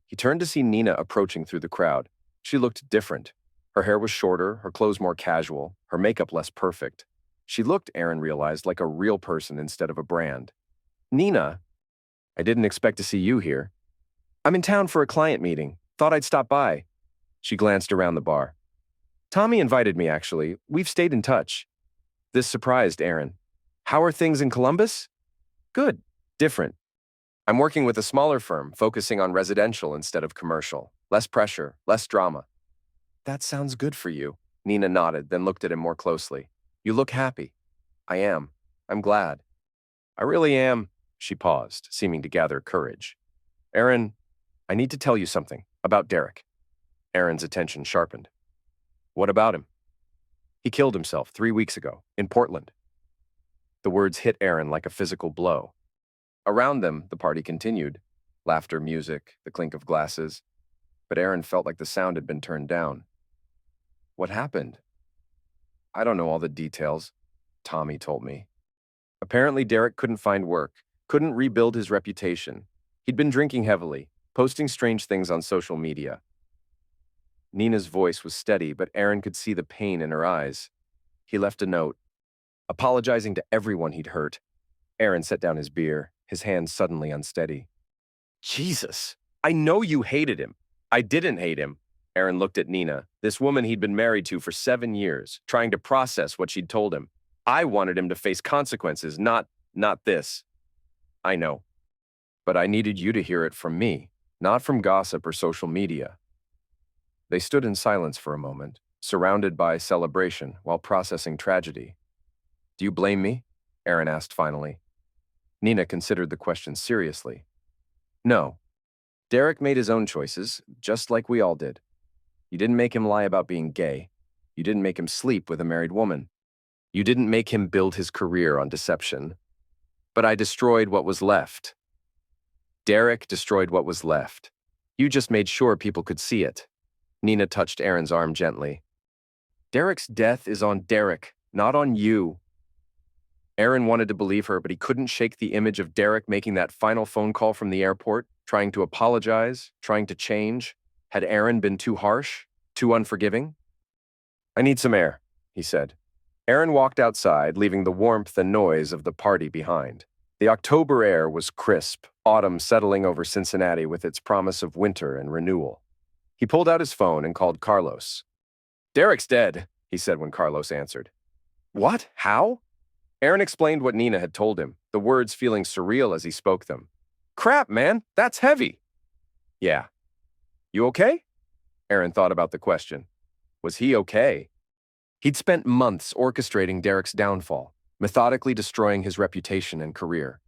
He turned to see Nina approaching through the crowd. She looked different. Her hair was shorter, her clothes more casual, her makeup less perfect. She looked, Aaron realized, like a real person instead of a brand. Nina, I didn't expect to see you here. I'm in town for a client meeting. Thought I'd stop by. She glanced around the bar. Tommy invited me, actually. We've stayed in touch. This surprised Aaron. How are things in Columbus? Good. Different. I'm working with a smaller firm, focusing on residential instead of commercial. Less pressure, less drama. That sounds good for you. Nina nodded, then looked at him more closely. You look happy. I am. I'm glad. I really am. She paused, seeming to gather courage. Aaron, I need to tell you something about Derek. Aaron's attention sharpened. What about him? He killed himself 3 weeks ago, in Portland. The words hit Aaron like a physical blow. Around them, the party continued. Laughter, music, the clink of glasses. But Aaron felt like the sound had been turned down. What happened? I don't know all the details, Tommy told me. Apparently, Derek couldn't find work, couldn't rebuild his reputation. He'd been drinking heavily, posting strange things on social media. Nina's voice was steady, but Aaron could see the pain in her eyes. He left a note, apologizing to everyone he'd hurt. Aaron set down his beer, his hands suddenly unsteady. Jesus, I know you hated him. I didn't hate him. Aaron looked at Nina, this woman he'd been married to for 7 years, trying to process what she'd told him. I wanted him to face consequences, not this. I know. But I needed you to hear it from me, not from gossip or social media. They stood in silence for a moment, surrounded by celebration while processing tragedy. Do you blame me? Aaron asked finally. Nina considered the question seriously. No. Derek made his own choices, just like we all did. You didn't make him lie about being gay. You didn't make him sleep with a married woman. You didn't make him build his career on deception. But I destroyed what was left. Derek destroyed what was left. You just made sure people could see it. Nina touched Aaron's arm gently. Derek's death is on Derek, not on you. Aaron wanted to believe her, but he couldn't shake the image of Derek making that final phone call from the airport, trying to apologize, trying to change. Had Aaron been too harsh, too unforgiving? I need some air, he said. Aaron walked outside, leaving the warmth and noise of the party behind. The October air was crisp, autumn settling over Cincinnati with its promise of winter and renewal. He pulled out his phone and called Carlos. Derek's dead, he said when Carlos answered. What? How? Aaron explained what Nina had told him, the words feeling surreal as he spoke them. Crap, man, that's heavy. Yeah. You okay? Aaron thought about the question. Was he okay? He'd spent months orchestrating Derek's downfall, methodically destroying his reputation and career.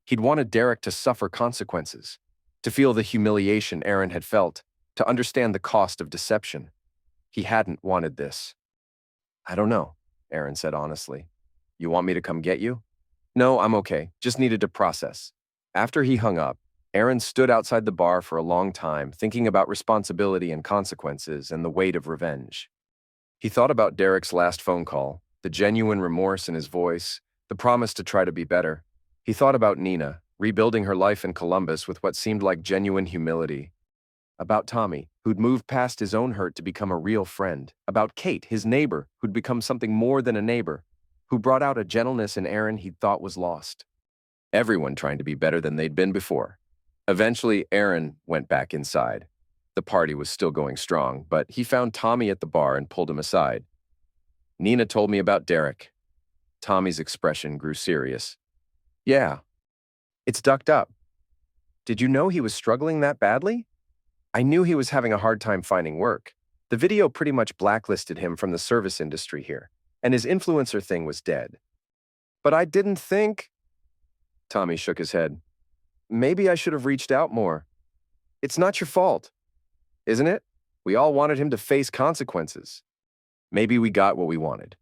He'd wanted Derek to suffer consequences, to feel the humiliation Aaron had felt, to understand the cost of deception. He hadn't wanted this. I don't know, Aaron said honestly. You want me to come get you? No, I'm okay. Just needed to process. After he hung up, Aaron stood outside the bar for a long time, thinking about responsibility and consequences and the weight of revenge. He thought about Derek's last phone call, the genuine remorse in his voice, the promise to try to be better. He thought about Nina, rebuilding her life in Columbus with what seemed like genuine humility. About Tommy, who'd moved past his own hurt to become a real friend. About Kate, his neighbor, who'd become something more than a neighbor, who brought out a gentleness in Aaron he'd thought was lost. Everyone trying to be better than they'd been before. Eventually, Aaron went back inside. The party was still going strong, but he found Tommy at the bar and pulled him aside. Nina told me about Derek. Tommy's expression grew serious. Yeah. It's ducked up. Did you know he was struggling that badly? I knew he was having a hard time finding work. The video pretty much blacklisted him from the service industry here, and his influencer thing was dead. But I didn't think... Tommy shook his head. Maybe I should have reached out more. It's not your fault, isn't it? We all wanted him to face consequences. Maybe we got what we wanted.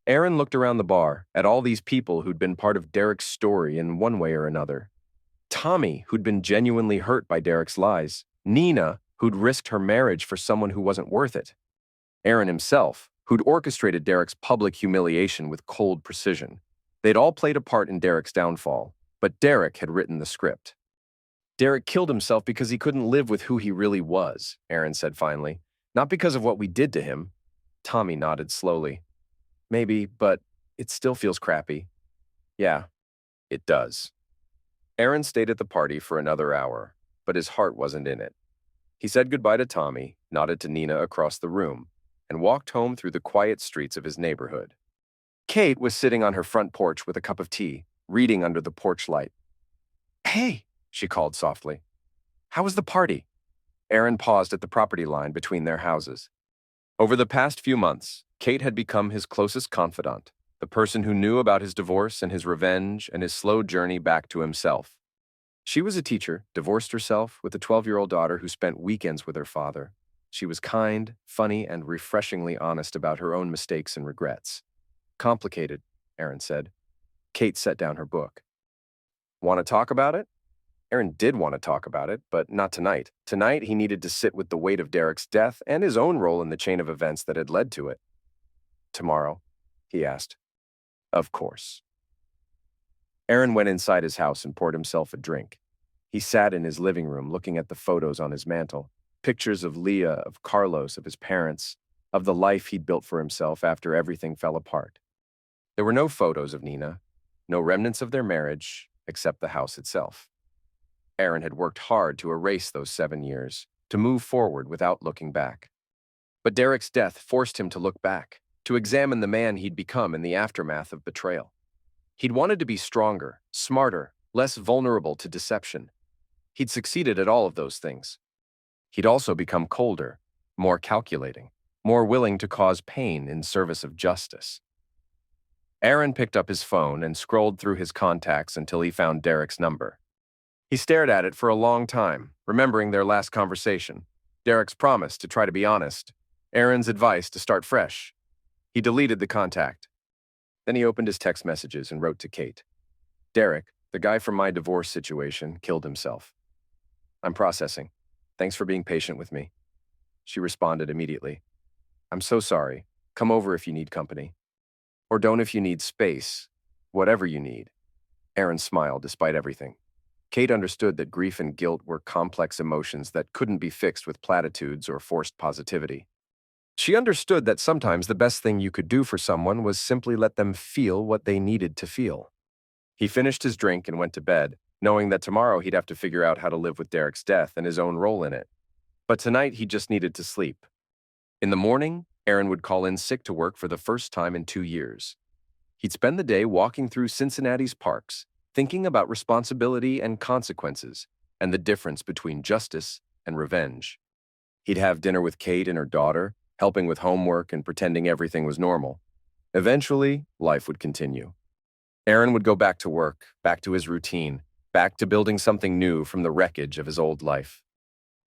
Aaron looked around the bar at all these people who'd been part of Derek's story in one way or another. Tommy, who'd been genuinely hurt by Derek's lies. Nina, who'd risked her marriage for someone who wasn't worth it. Aaron himself, who'd orchestrated Derek's public humiliation with cold precision. They'd all played a part in Derek's downfall, but Derek had written the script. Derek killed himself because he couldn't live with who he really was, Aaron said finally. Not because of what we did to him. Tommy nodded slowly. Maybe, but it still feels crappy. Yeah, it does. Aaron stayed at the party for another hour, but his heart wasn't in it. He said goodbye to Tommy, nodded to Nina across the room, and walked home through the quiet streets of his neighborhood. Kate was sitting on her front porch with a cup of tea, reading under the porch light. Hey, she called softly. How was the party? Aaron paused at the property line between their houses. Over the past few months, Kate had become his closest confidant, the person who knew about his divorce and his revenge and his slow journey back to himself. She was a teacher, divorced herself, with a 12-year-old daughter who spent weekends with her father. She was kind, funny, and refreshingly honest about her own mistakes and regrets. Complicated, Aaron said. Kate set down her book. Want to talk about it? Aaron did want to talk about it, but not tonight. Tonight, he needed to sit with the weight of Derek's death and his own role in the chain of events that had led to it. Tomorrow, he asked. Of course. Aaron went inside his house and poured himself a drink. He sat in his living room looking at the photos on his mantel, pictures of Leah, of Carlos, of his parents, of the life he'd built for himself after everything fell apart. There were no photos of Nina, no remnants of their marriage, except the house itself. Aaron had worked hard to erase those 7 years, to move forward without looking back. But Derek's death forced him to look back, to examine the man he'd become in the aftermath of betrayal. He'd wanted to be stronger, smarter, less vulnerable to deception. He'd succeeded at all of those things. He'd also become colder, more calculating, more willing to cause pain in service of justice. Aaron picked up his phone and scrolled through his contacts until he found Derek's number. He stared at it for a long time, remembering their last conversation, Derek's promise to try to be honest, Aaron's advice to start fresh. He deleted the contact. Then he opened his text messages and wrote to Kate. Derek, the guy from my divorce situation, killed himself. I'm processing. Thanks for being patient with me. She responded immediately. I'm so sorry. Come over if you need company. Or don't if you need space. Whatever you need. Aaron smiled despite everything. Kate understood that grief and guilt were complex emotions that couldn't be fixed with platitudes or forced positivity. She understood that sometimes the best thing you could do for someone was simply let them feel what they needed to feel. He finished his drink and went to bed, knowing that tomorrow he'd have to figure out how to live with Derek's death and his own role in it. But tonight he just needed to sleep. In the morning, Aaron would call in sick to work for the first time in 2 years. He'd spend the day walking through Cincinnati's parks, thinking about responsibility and consequences, and the difference between justice and revenge. He'd have dinner with Kate and her daughter, helping with homework and pretending everything was normal. Eventually, life would continue. Aaron would go back to work, back to his routine, back to building something new from the wreckage of his old life.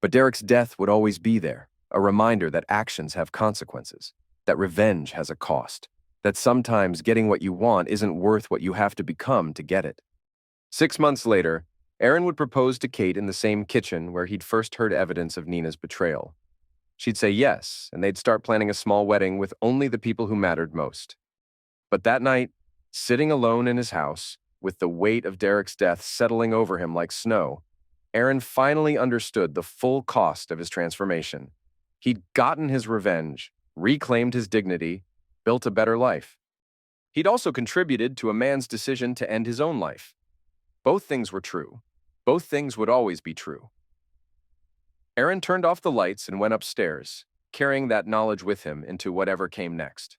But Derek's death would always be there, a reminder that actions have consequences, that revenge has a cost, that sometimes getting what you want isn't worth what you have to become to get it. 6 months later, Aaron would propose to Kate in the same kitchen where he'd first heard evidence of Nina's betrayal. She'd say yes, and they'd start planning a small wedding with only the people who mattered most. But that night, sitting alone in his house, with the weight of Derek's death settling over him like snow, Aaron finally understood the full cost of his transformation. He'd gotten his revenge, reclaimed his dignity, built a better life. He'd also contributed to a man's decision to end his own life. Both things were true. Both things would always be true. Aaron turned off the lights and went upstairs, carrying that knowledge with him into whatever came next.